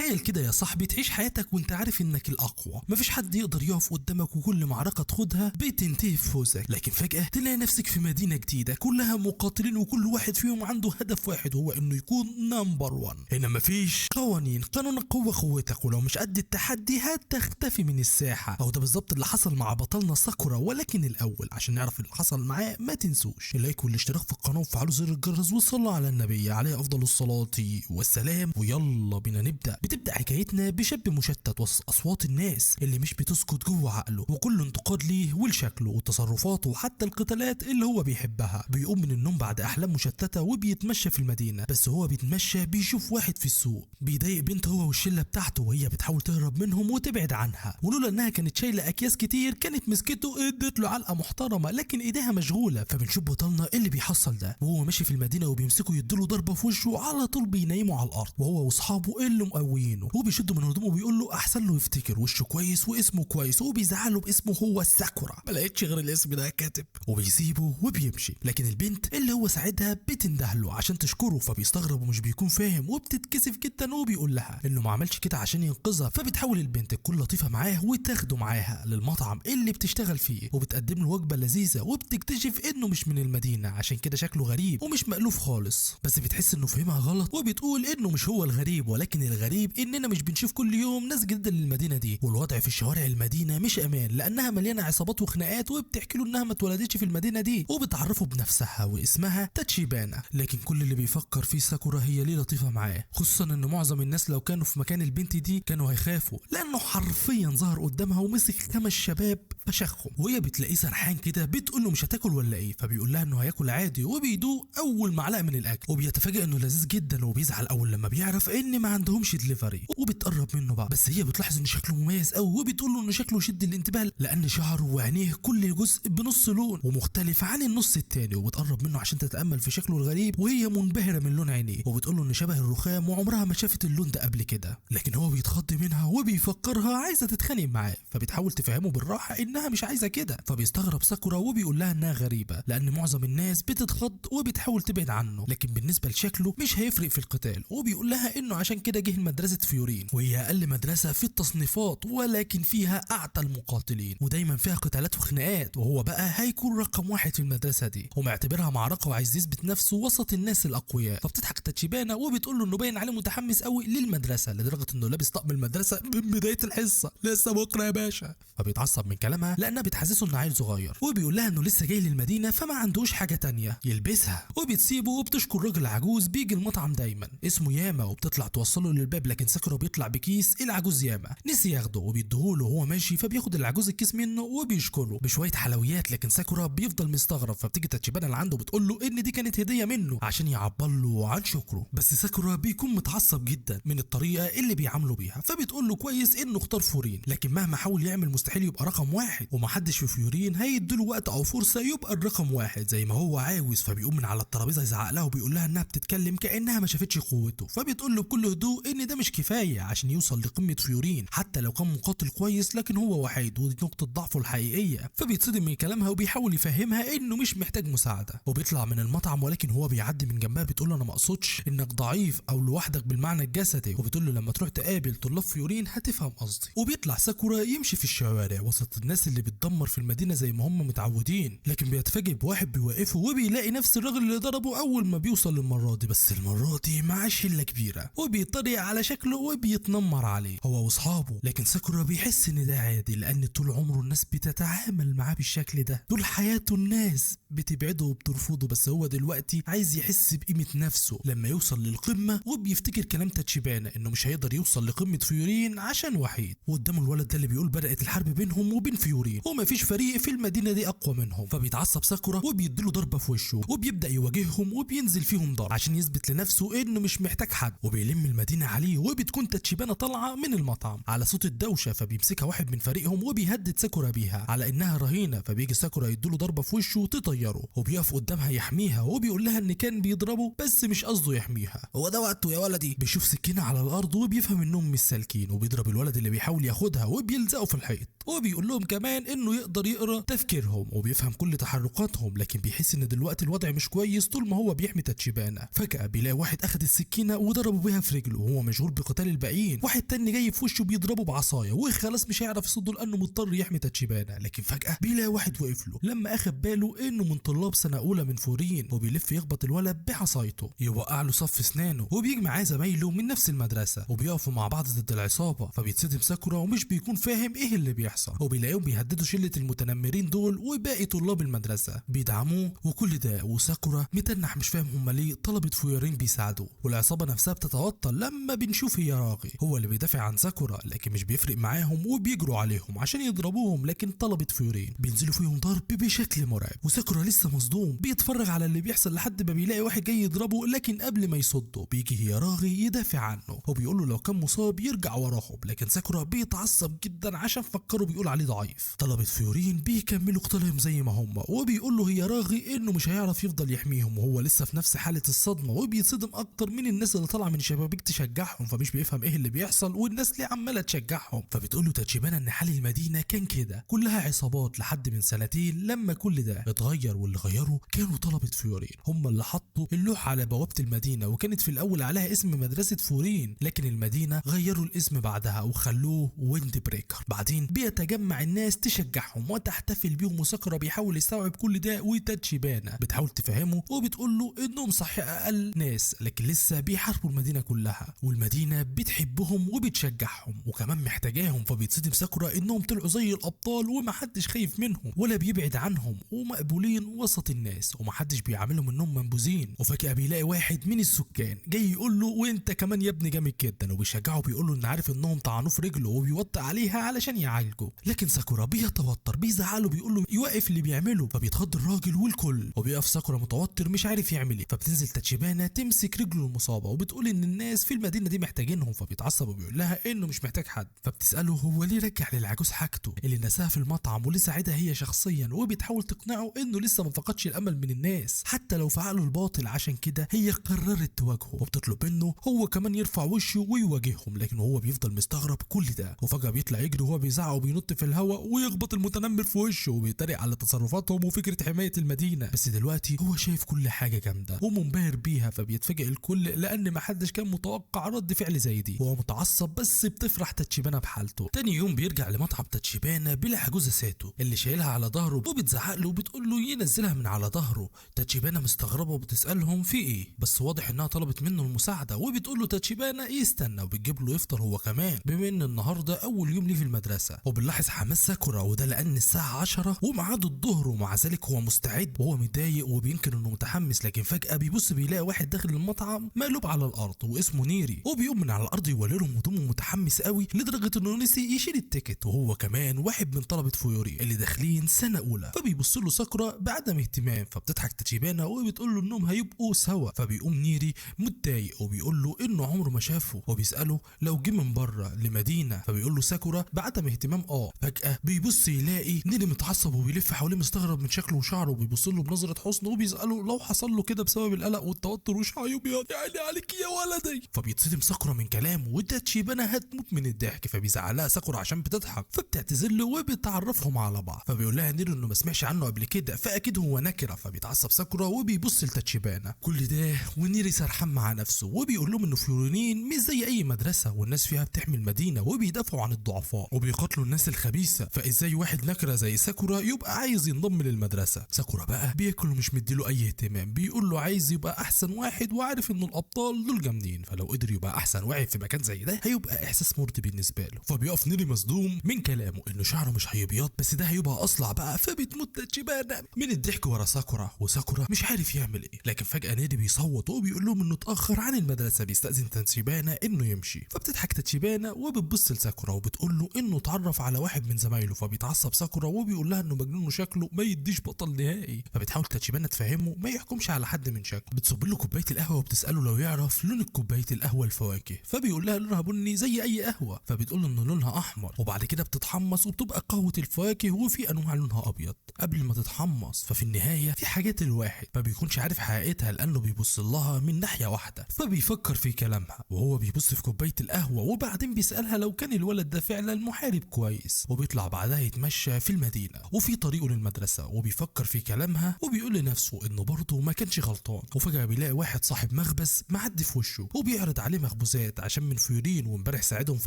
تخيل كده يا صاحبي تعيش حياتك وانت عارف انك الاقوى، مفيش حد يقدر يقف قدامك وكل معركه تاخدها بتنتهي بفوزك، لكن فجاه تلاقي نفسك في مدينه جديده كلها مقاتلين وكل واحد فيهم عنده هدف واحد وهو انه يكون نمبر 1. هنا مفيش قوانين، قانون القوه قوتك، ولو مش قد التحدي هتختفي من الساحه. او ده بالظبط اللي حصل مع بطلنا ساكورا. ولكن الاول عشان نعرف اللي حصل معاه ما تنسوش اللايك والاشتراك في القناه وفعلوا زر الجرس وصلوا على النبي عليه افضل الصلاه والسلام. ويلا بينا بتبدا حكايتنا بشاب مشتت وسط اصوات الناس اللي مش بتسكت جوه عقله، وكل انتقاد ليه ولشكله وتصرفاته وحتى القتالات اللي هو بيحبها. بيقوم من النوم بعد احلام مشتته وبيتمشى في المدينه، بس هو بيتمشى بيشوف واحد في السوق بيضايق بنت هو والشله بتاعته، وهي بتحاول تهرب منهم وتبعد عنها، ولولا انها كانت شايله اكياس كتير كانت مسكته ادت له علقه محترمه، لكن ايديها مشغوله. فبنشوف بطلنا اللي بيحصل ده وهو ماشي في المدينه وبيمسكوا يديله ضربه في وشه على طول بينيموا على الارض، وهو واصحابه اللي مقويينه. هو بيشده من هدومه وبيقول له احسن له يفتكر وشه كويس واسمه كويس، وهو بيزعله باسمه هو الساكورا، ما لقيتش غير الاسم ده يا كاتب، وبيسيبه وبيمشي. لكن البنت اللي هو ساعدها بتندهله عشان تشكره، فبيستغرب ومش بيكون فاهم وبتتكسف جدا، وبيقول لها انه ما عملش كده عشان ينقذها. فبتحاول البنت تكون لطيفه معاه وتاخده معاها للمطعم اللي بتشتغل فيه، وبتقدم له وجبه لذيذه، وبتكتشف انه مش من المدينه عشان كده شكله غريب ومش مألوف خالص. بس بتحس انه فهمها غلط وبتقول انه مش هو الغريب، ولكن الغريب اننا مش بنشوف كل يوم ناس جديده للمدينه دي، والوضع في الشوارع المدينه مش امان لانها مليانه عصابات وخناقات. وبتحكي له انها ما اتولدتش في المدينه دي، وبتعرفه بنفسها واسمها تاتشيبانا. لكن كل اللي بيفكر فيه ساكورا هي ليه لطيفه معاه، خصوصا ان معظم الناس لو كانوا في مكان البنت دي كانوا هيخافوا، لانه حرفيا ظهر قدامها ومسك 5 شباب فشخهم، وهي بتلاقيه سرحان كده بتقول له مش هتاكل ولا ايه، فبيقول لها انه هياكل عادي، وبيدوق اول معلقه من الاكل وبيتفاجئ انه لذيذ جدا، وبيزعل اول لما بيعرف ان ما عندهمش دليفري، وبتقرب منه بقى. بس هي بتلاحظ ان شكله مميز قوي، وبتقول له انه شكله يشد الانتباه لان شعره وعينيه كل جزء بنص لون ومختلف عن النص التاني، وبتقرب منه عشان تتامل في شكله الغريب، وهي منبهره من لون عينيه، وبتقول له انه شبه الرخام وعمرها ما شافت اللون ده قبل كده. لكن هو بيتخض منها وبيفكرها عايزه تتخانق معاه، فبتحاول تفهمه بالراحه انها مش عايزه كده. فبيستغرب ساكورا وبيقول لها انها غريبه لان معظم الناس بتتخض وبتحاول تبعد عنه، لكن بالنسبه لشكله مش هيفرق في القتال. وبيقول لها انه عشان كده جه مدرسه فيورين، وهي اقل مدرسه في التصنيفات ولكن فيها اعتى المقاتلين ودايما فيها قتالات وخناقات، وهو بقى هيكون رقم 1 في المدرسه دي، ومعتبرها معركه وعايز يثبت نفسه وسط الناس الاقوياء. فبتضحك تاتشيبانا وبتقول له انه باين عليه متحمس قوي للمدرسه لدرجه انه لابس طقم المدرسه من بدايه الحصه، لسه بكره يا باشا. فبيتعصب من كلامها لانها بتحسسه انه عيل صغير، وبيقول لها انه لسه جاي للمدينه فما عندوش حاجه تانية يلبسها، وبتسيبه وبتشكر راجل عجوز بيجي المطعم دايما اسمه ياما، وبتطلع توصله للباب، لكن ساكورا بيطلع بكيس العجوز ياما نسي ياخده وبيديهوله وهو ماشي، فبياخد العجوز الكيس منه وبيشكره بشويه حلويات، لكن ساكورا بيفضل مستغرب. فبتيجي تاتشيبانا اللي عنده بتقول له ان دي كانت هديه منه عشان يعبر له عن شكره، بس ساكورا بيكون متعصب جدا من الطريقه اللي بيعاملوا بيها. فبتقول له كويس انه اختار فورين، لكن مهما حاول يعمل مستحيل يبقى رقم 1، ومحدش في فيورين هيديله وقت او فرصه يبقى الرقم 1 زي ما هو عاوز. فبيقوم من على الترابيزه يزعق لها وبيقول لها انها بتتكلم كانها ما شافتش قوته، فبتقول له بكل هدوء ان ده مش كفايه عشان يوصل لقمه فيورين حتى لو كان مقاتل كويس، لكن هو وحيد ودي نقطه ضعفه الحقيقيه. فبيتصدم من كلامها وبيحاول يفهمها انه مش محتاج مساعده، وبيطلع من المطعم، ولكن هو بيعدي من جنبها بتقول له انا ما اقصدش انك ضعيف او لوحدك بالمعنى الجسدي، وبتقول له لما تروح تقابل طلاب فيورين هتفهم قصدي. وبيطلع ساكورا يمشي في الشوارع وسط الناس اللي بتدمر في المدينه زي ما هم متعودين، لكن بيتفاجئ بواحد بيوقفه وبيلاقي نفس الراجل اللي ضربه اول ما بيوصل للمره دي، بس المره دي مع شله كبيره، وبيتريق على شكله وبيتنمر عليه هو واصحابه. لكن ساكورا بيحس ان ده عادي لان طول عمره الناس بتتعامل معاه بالشكل ده، طول حياته الناس بتبعده وبترفضه، بس هو دلوقتي عايز يحس بقيمه نفسه لما يوصل للقمه، وبيفتكر كلام تاتشيبانا انه مش هيقدر يوصل لقمه فيورين عشان وحيد، وقدامه الولد ده اللي بيقول بدات الحرب بينهم وبين فيورين ومفيش فريق في المدينه دي اقوى منهم. فبيتعصب ساكورا وبيديله ضربه في وشه وبيبدا يواجههم وبينزل فيهم ضرب عشان يثبت لنفسه انه مش محتاج حد، وبيلم المدينه عليه. وبتكون تاتشيبانا طالعه من المطعم على صوت الدوشه، فبيمسكها واحد من فريقهم وبيهدد ساكورا بيها على انها رهينه، فبيجي ساكورا يديله ضربه في وشه وتطيره، وبيقف قدامها يحميها وبيقول لها ان كان بيضربه بس مش قصده يحميها، هو ده وقته يا ولدي. بيشوف سكينه على الارض وبيفهم انهم مش سالكين، وبيضرب الولد اللي بيحاول ياخدها وبيلزقه في الحيط، وبيقول لهم كمان انه يقدر يقرا تفكيرهم وبيفهم كل تحركاتهم، لكن بيحس ان دلوقتي الوضع مش كويس طول ما هو بيحمي تاتشيبانا. فجاه بيلاقي واحد اخد السكينه وضربه بيها في رجله، وهو مشغول بقتال الباقيين. واحد تاني جاي في وشه بيضربه بعصايه وخلاص مش هيعرف يصده لانه مضطر يحمي تاتشيبانا، لكن فجاه بيلاقي واحد واقف له لما اخد باله انه من طلاب سنه اولى من فورين، وبيلف يخبط الولد بعصايته يوقع له صف اسنانه، وبيجي معاه زمايله من نفس المدرسه وبيقفوا مع بعض ضد العصابه. فبيتصدم ساكورا ومش بيكون فاهم ايه اللي بيحصل، وبيلاقيهم بيهددوا شله المتنمرين دول وباقي طلاب المدرسه بيدعموه. وكل ده وساكورا متنح مش فاهم هم ليه طلبه فيورين بيساعدوه. والعصابه نفسها بتتوتر لما بنشوف هياراغي هو اللي بيدافع عن ساكورا، لكن مش بيفرق معاهم وبيجروا عليهم عشان يضربوهم، لكن طلبه فيورين بينزلوا فيهم ضرب بشكل مرعب. وساكورا لسه مصدوم بيتفرج على اللي بيحصل لحد ما بيلاقي واحد جاي يضربه، لكن قبل ما يصده بيجي هياراغي يدافع عنه وبيقول له لو كان مصاب يرجع وراهم، لكن ساكورا بيتعصب جدا عشان فكره بيقول عليه ضعيف. طلبه فيورين بيكملوا قتالهم زي ما هم، وبيقول له هياراغي انه مش هيعرف يفضل يحميهم وهو لسه في نفس حاله الصدمه، وبيتصدم اكتر من الناس اللي طالعه من شبابيك تشجعهم، فمش بيفهم ايه اللي بيحصل والناس ليه عماله تشجعهم. فبتقول له تاتشيبانا ان حال المدينه كان كده كلها عصابات لحد من سنتين لما كل ده اتغير، واللي غيره كانوا طلبه فيورين، هم اللي حطوا اللوحه على بوابه المدينه وكانت في الاول عليها اسم مدرسه فورين، لكن المدينه غيروا الاسم بعدها وخلوه ويند بريكر. بعدين بيتجمع الناس تشجعهم وتحتفل بيهم، وساكورا بيحاول يستوعب كل ده وتاتشيبانا بتحاول تفهمه وبتقول له انهم صحيح اقل ناس لكن لسه بيحاربوا المدينه كلها، والمدينه بتحبهم وبتشجعهم وكمان محتاجاهم. فبيتصدم ساكورا انهم طلعوا زي الابطال ومحدش خايف منهم ولا بيبعد عنهم ومقبولين وسط الناس ومحدش بيعاملهم انهم منبوذين. وفجاه بيلاقي واحد من السكان جاي يقول له وانت كمان يا ابني جامد جدا، وبيشجعه بيقول له ان عارف انهم طعنوه في رجله وبيوطي عليها علشان يعالجه، لكن ساكورا بيتوتر بيزعله بيقول له يوقف اللي بيعمله، فبيتخض الراجل والكل وبيقف ساكورا متوتر مش عارف يعمل ايه. فبتنزل تاتشيبانا تمسك رجله المصابه وبتقول ان الناس في المدينه دي محتاجينهم، فبيتعصب وبيقول لها انه مش محتاج حد. فبتساله هو ليه رجع للعجوز حاجته اللي نساها في المطعم واللي ساعدها هي شخصيا، وبتحاول تقنعه انه لسه ما فقدش الامل من الناس حتى لو في عقله الباطل، عشان كده هي قررت تواجهه وبتطلب منه هو كمان يرفع وشه ويواجههم، لكن هو بيفضل مستغرب كل ده. وفجاه بيطلع يجري وهو بيزعق وبينط في الهواء ويخبط المتنمر في وشه وبيتريق على تصرفاتهم وفكره حمايه المدينه. بس دلوقتي هو شايف كل حاجه جامده ومنبهر بيها، فبيتفاجئ الكل لان ما حدش كان متوقع رد فعل زي دي. هو متعصب بس بتفرح تاتشيبانا بحالته. تاني يوم بيرجع لمطعم تاتشيبانا بالعجوزه ساتو اللي شايلها على ظهره وبتزعق له وبتقول له ينزلها من على ظهره. تاتشيبانا مستغربه وبتسالهم في ايه، بس واضح انها طلبت منه المساعده وبتقول له تاتشيبانا يستنى وبتجيب له يفطر هو كمان بما ان النهارده اول يوم ليه في المدرسه. وبنلاحظ حماس ساكورا وده لان الساعه 10 وميعاد الظهر، ومع ذلك هو مستعد وهو متضايق وبينكر انه متحمس، لكن فجاه بيبص بيلاقي واحد داخل المطعم مقلوب على الارض واسمه نيري، وبيقوم من على الارض يوللهم هدومه متحمس قوي لدرجه انه نسي يشيل التيكت، وهو كمان واحد من طلبه فيوري اللي داخلين سنه اولى. فبيبص له ساكورا بعدم اهتمام، فبتضحك تاتشيبانا وبتقول له انهم هيبقوا سوا. فبيقوم نيري متضايق وبيقول له انه عمره ما شافه، وبيساله لو جه من بره لمدينه، فبيقول له ساكورا بعدم اهتمام فجاه بيبص يلاقي نيري متعصب وبيلف حواليه مستغرب من شكله وشعره، وبيبص له بنظره حزن وبيساله لو حصل له كده بسبب القلق والتوتر وشه هيبيض يا عيني عليك يا ولدي. فبيتصدم ساكورا من كلامه وتاتشيبانا هتموت من الضحك، فبيزعلها ساكورا عشان بتضحك، فبتعتذر له وبتعرفهم على بعض. فبيقول لها نيري انه ما سمعش عنه قبل كده فاكيد هو نكره، فبيتعصب ساكورا وبيبص لتاتشيبانا. كل ده ونيري سرحان مع نفسه وبيقول لهم انه فيورين مش زي اي مدرسه والناس فيها بتحمي المدينه وبيدافعوا عن الضعفاء وبيقاتلوا الناس الخبيثه، فازاي واحد نكره زي ساكورا يبقى عايز ينضم للمدرسه. ساكورا بقى بياكل ومش مديله اي اهتمام، بيقول له عايز يبقى احسن واحد وعارف ان الابطال دول جامدين، فلو قدر يبقى احسن واحد في مكان زي ده هيبقى احساس مرضي بالنسبه له. فبيقف نيري مصدوم من كلامه انه شعره مش هيبيض بس ده هيبقى اصلع بقى، فبتموت تاتشيبانا من الضحك ورا ساكورا، وساكورا مش عارف يعمل ايه. لكن فجاه نيري بيصوت وبيقول لهم انه اتاخر عن المدرسه، بيستاذن تاتشيبانا انه يمشي. فبتضحك تاتشيبانا وبتبص لساكورا وبتقول له انه اتعرف على واحد من زمايله، فبيتعصب ساكورا وبيقول لها انه مجنون وشكله ما يديش بطل نهائي. فبتحاول تاتشيبانا تفهمه ما يحكمش على حد من شكله. بتصب له كوبايه القهوه وبتساله لو يعرف لون كوبايه القهوه الفواكه، فبيقول لها لونها بني زي اي قهوه، فبتقول له انه لونها احمر. وبعد كده بتتحمص وبتبقى قهوه الفواكه وفي انواع لونها ابيض. قبل ما تتحمص ففي النهايه في حاجات الواحد ما بيكونش عارف حقيقتها لانه بيبص لها من ناحيه واحده، فبيفكر في كلامها وهو بيبص في كوبايه القهوه، وبعدين بيسالها لو كان الولد ده فعلا محارب كويس. وبيطلع بعدها يتمشى في المدينه وفي طريقه للمدرسه وبيفكر في كلامها وبيقول لنفسه انه برضه ما كانش غلطان. وفجاه بيلاقي واحد صاحب مخبز معدي في وشه وبيعرض عليه مخبوزات ذات عشان من فيورين وامبارح ساعدهم في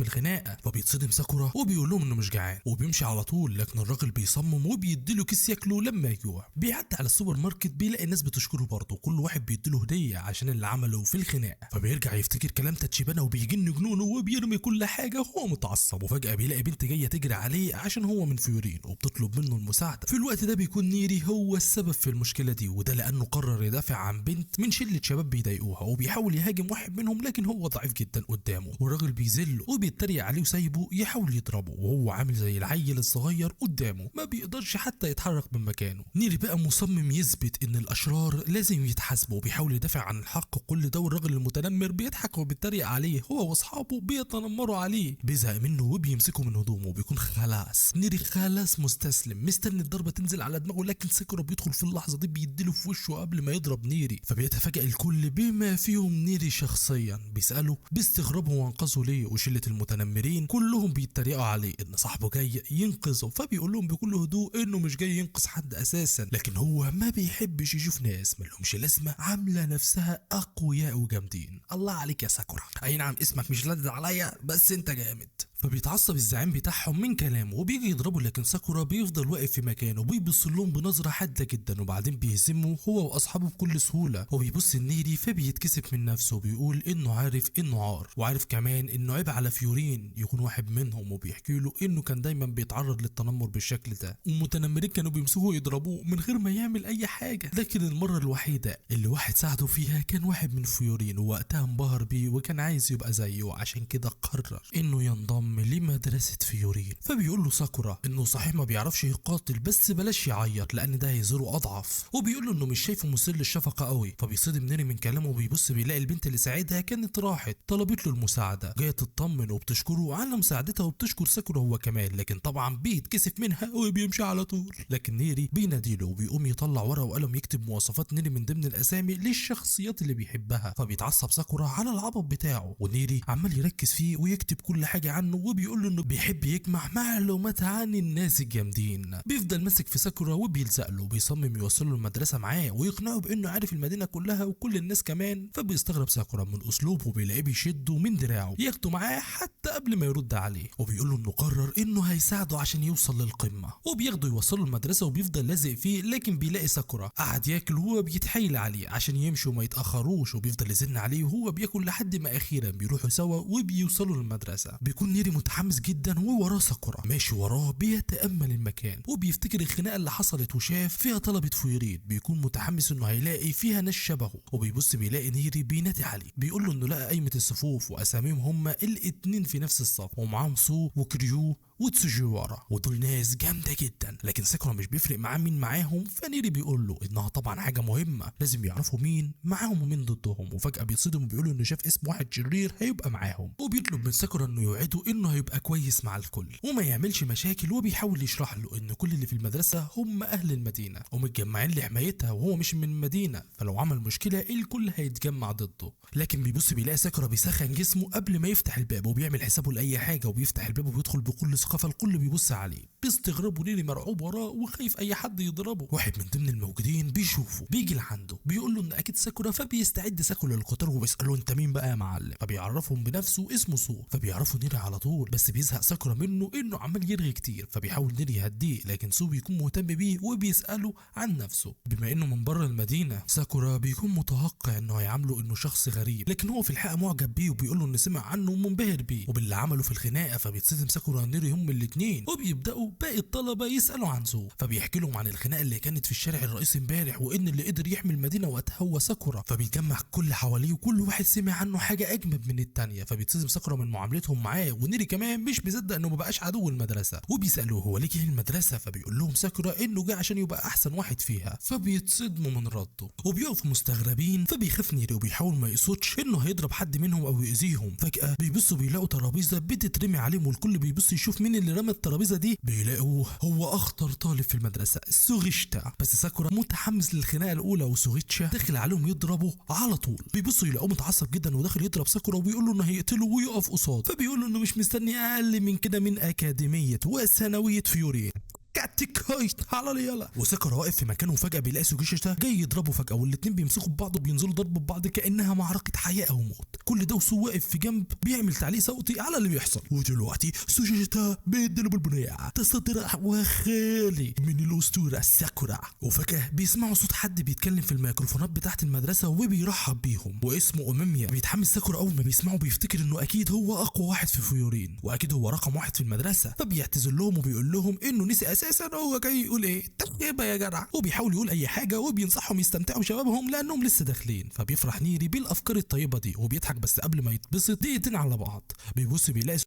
الخناقه. فبيتصدم ساكورا وبيقول لهم انه مش جعان وبيمشي على طول، لكن الراجل بيصمم وبيديله كيس ياكله لما يجوع. بيعدي على السوبر ماركت بيلاقي الناس بتشكره برضه، كل واحد بيديله هديه عشان اللي عمله في الخناقه. فبيرجع يفتكر كلام تاتشيبانا وبيجن جنونه وبيرمي كل حاجه وهو متعصب. وفجاه بيلاقي بنت جايه تجري عليه عشان هو من فيورين وبتطلب منه المساعده. في الوقت ده بيكون نيري هو السبب في المشكله دي، وده لانه قرر يدافع عن بنت من شله شباب بيضايقوها، وبيحاول يهاجم واحد منهم لكن هو ضعيف جدا قدامه، والراجل بيذله وبيتريق عليه وسايبه يحاول يضربه، وهو عامل زي العيل الصغير قدامه ما بيقدرش حتى يتحرك من مكانه. نيري بقى مصمم يثبت ان الاشرار لازم يتحاسبوا وبيحاول يدافع عن الحق كل ده، والراجل المتنمر بيضحك وبيتريق عليه، هو واصحابه بيتنمروا عليه. بيزهق منه وبيمسكه من هدومه وبيكون خلاص نيري خلاص مستسلم مستني الضربه تنزل على دماغه، لكن ساكورا بيدخل في اللحظه دي بيديله في وشه قبل ما يضرب نيري. فبيتفاجئ الكل بما فيهم نيري شخصيا، بيساله باستغراب هو انقذه ليه، وشله المتنمرين كلهم بيتريقوا عليه ان صاحبه جاي ينقذه. فبيقول لهم بكل هدوء انه مش جاي ينقذ حد اساسا، لكن هو ما بيحبش يشوف ناس مالهمش لازمه عامله نفسها اقوياء وجامدين. الله عليك يا ساكورا، اي نعم اسمك مش لذيذ عليا بس انت جامد. فبيتعصب الزعيم بتاعهم من كلامه وبيجي يضربه، لكن ساكورا بيفضل واقف في مكانه وبيبص لهم بنظره حاده جدا، وبعدين بيهزمه هو واصحابه بكل سهوله. وبيبص لنيري فبيتكسف من نفسه وبيقول انه عارف انه عار، وعارف كمان انه عيب على فيورين يكون واحد منهم، وبيحكي له انه كان دايما بيتعرض للتنمر بالشكل ده، والمتنمرين كانوا بيمسكوه يضربوه من غير ما يعمل اي حاجه. لكن المره الوحيده اللي واحد ساعده فيها كان واحد من فيورين، ووقتها انبهر بيه وكان عايز يبقى زيه، وعشان كده قرر انه ينضم لمدرسة فيورين. فبيقول له ساكورا انه صحيح ما بيعرفش يقاتل بس بلاش يعيط لان ده هيظهره اضعف، وبيقول له انه مش شايفه مثير للشفقة قوي. فبيصدم نيري من كلامه وبيبص بيلاقي البنت اللي ساعدها كانت راحت طلبت له المساعدة، جاية تطمن وبتشكره على مساعدتها وبتشكر ساكورا هو كمان، لكن طبعا بيتكسف منها وبيمشي على طول. لكن نيري بيناديله وبيقوم يطلع ورقة وقلم يكتب مواصفات نيري من ضمن الاسامي للشخصيات اللي بيحبها. فبيتعصب ساكورا على العبط بتاعه، ونيري عمال يركز فيه ويكتب كل حاجة عنه، وبيقول له انه بيحب يجمع معلومات عن الناس الجامدين. بيفضل ماسك في ساكورا وبيلزق له، بيصمم يوصله المدرسه معاه ويقنعه بانه عارف المدينه كلها وكل الناس كمان. فبيستغرب ساكورا من اسلوبه وبيلاقيه بيشده من دراعه ياخده معاه حتى قبل ما يرد عليه، وبيقول له انه قرر انه هيساعده عشان يوصل للقمه، وبياخده يوصله المدرسه وبيفضل لازق فيه. لكن بيلاقي ساكورا قاعد ياكل وهو بيتحايل عليه عشان يمشوا وما يتاخروش، وبيفضل يزن عليه وهو بياكل لحد ما اخيرا بيروحوا سوا وبيوصلوا للمدرسه. بيكون نيري متحمس جدا ووراه ساكورا ماشي وراه بيتامل المكان وبيفتكر الخناقه اللي حصلت وشاف فيها طلبه فيورين، بيكون متحمس انه هيلاقي فيها ناس شبهه. وبيبص بيلاقي نيري بينادي عليه بيقول له انه لقى قايمه الصفوف واساميهم هما الاتنين في نفس الصف، ومعاهم سو وكريو وتسوجيوارا، ودول ناس جامده جدا. لكن ساكورا مش بيفرق معاه مين معاهم، فنيري بيقول له انها طبعا حاجه مهمه لازم يعرفوا مين معاهم ومين ضدهم. وفجاه بيتصدم وبيقول انه شاف اسم واحد شرير هيبقى معاهم، وبيطلب من ساكورا انه يوعده انه هيبقى كويس مع الكل وما يعملش مشاكل. وبيحاول يشرح له ان كل اللي في المدرسه هم اهل المدينه ومتجمعين لحمايتها، وهو مش من المدينه، فلو عمل مشكله الكل هيتجمع ضده. لكن بيبص بيلاقي ساكورا بيسخن جسمه قبل ما يفتح الباب، وبيعمل حسابه لاي حاجه وبيفتح الباب وبيدخل بكل ثقه. الكل بيبص عليه باستغراب، ونيري مرعوب وراه وخايف اي حد يضربه. واحد من ضمن الموجودين بيشوفه بيجي لعنده بيقول له ان اكيد ساكورا، فبيستعد ساكورا للقتال وبيساله انت مين بقى يا معلم، فبيعرفهم بنفسه اسمه سو. فبيعرفوا نيري على طول، بس بيزهق ساكورا منه انه عمال يرغي كتير، فبيحاول نيري يهديه، لكن سو بيكون مهتم بيه وبيساله عن نفسه. بما انه من بره المدينه ساكورا بيكون متوقع انه هيعامله انه شخص غريب، لكن هو في الحقيقه معجب بيه وبيقول له انه سمع عنه ومنبهر بيه وباللي عمله في الخناقه. فبيتصدم ساكورا ونيري هم الاثنين، وبيبداوا باقي الطلبه يسالوا عن سو، فبيحكي لهم عن الخناقه اللي كانت في الشارع الرئيسي امبارح، وان اللي قدر يحمي المدينه وقتها هو ساكورا. فبيجمع الكل حواليه وكل واحد سمع عنه حاجه اجمد من الثانيه، فبيتصدم ساكورا من معاملتهم معاه. ونيري كمان مش مصدق انه ما بقاش عدو المدرسه، وبيسالوه هو ليه جه المدرسه، فبيقول لهم ساكورا انه جه عشان يبقى احسن واحد فيها. فبيتصدموا من رده وبيقفوا مستغربين، فبيخاف نيري وبيحاول ما يقصدش انه هيضرب حد منهم او يأذيهم. فجاه بيبصوا بيلاقوا ترابيزه بتترمي عليهم، والكل بيبص يشوف مين اللي رمى الترابيزه دي. بيلاقوه هو اخطر طالب في المدرسه سوغيتشا. بس ساكورا متحمس للخناقه الاولى وسوغيتشا داخل عليهم يضربه على طول. بيبصوا يلاقوه متعصب جدا وداخل يضرب ساكورا وبيقول له انه هيقتله ويقف قصاد. فبيقول له انه مش مستني اقل من كده من اكاديميه وثانويه فيورين. كاتك هاي تعالى لي يلا. وساكورا واقف في مكانه وفجأة بيلاقي سوجيشيتا جاي يضربه فجأة، والاتنين بيمسكوا ببعض وبينزلوا ضرب ببعض كأنها معركة حياة أو موت. كل ده وسو واقف في جنب بيعمل تعليق صوتي على اللي بيحصل. ودلوقتي سوجيشيتا بيديله بالبنية تصدر وخالي من الأسطورة ساكورا. وفجأة بيسمعوا صوت حد بيتكلم في الميكروفونات بتاعت المدرسة وبيرحب بيهم، واسمه أوميميا. بيتحمس ساكورا أول ما بيسمعه، بيفتكر إنه أكيد هو أقوى واحد في فيورين، وأكيد هو رقم واحد في المدرسة. فبيعتذر لهم وبيقول لهم إنه نسي أساسا هو جاي يقول إيه تخيبة يا جدع، وبيحاول يقول أي حاجة وبينصحهم يستمتعوا شبابهم لأنهم لسه داخلين. فبيفرح نيري بالأفكار الطيبة دي وبيضحك، بس قبل ما يتبسط دقيقتين على بعض بيبص بيلاقي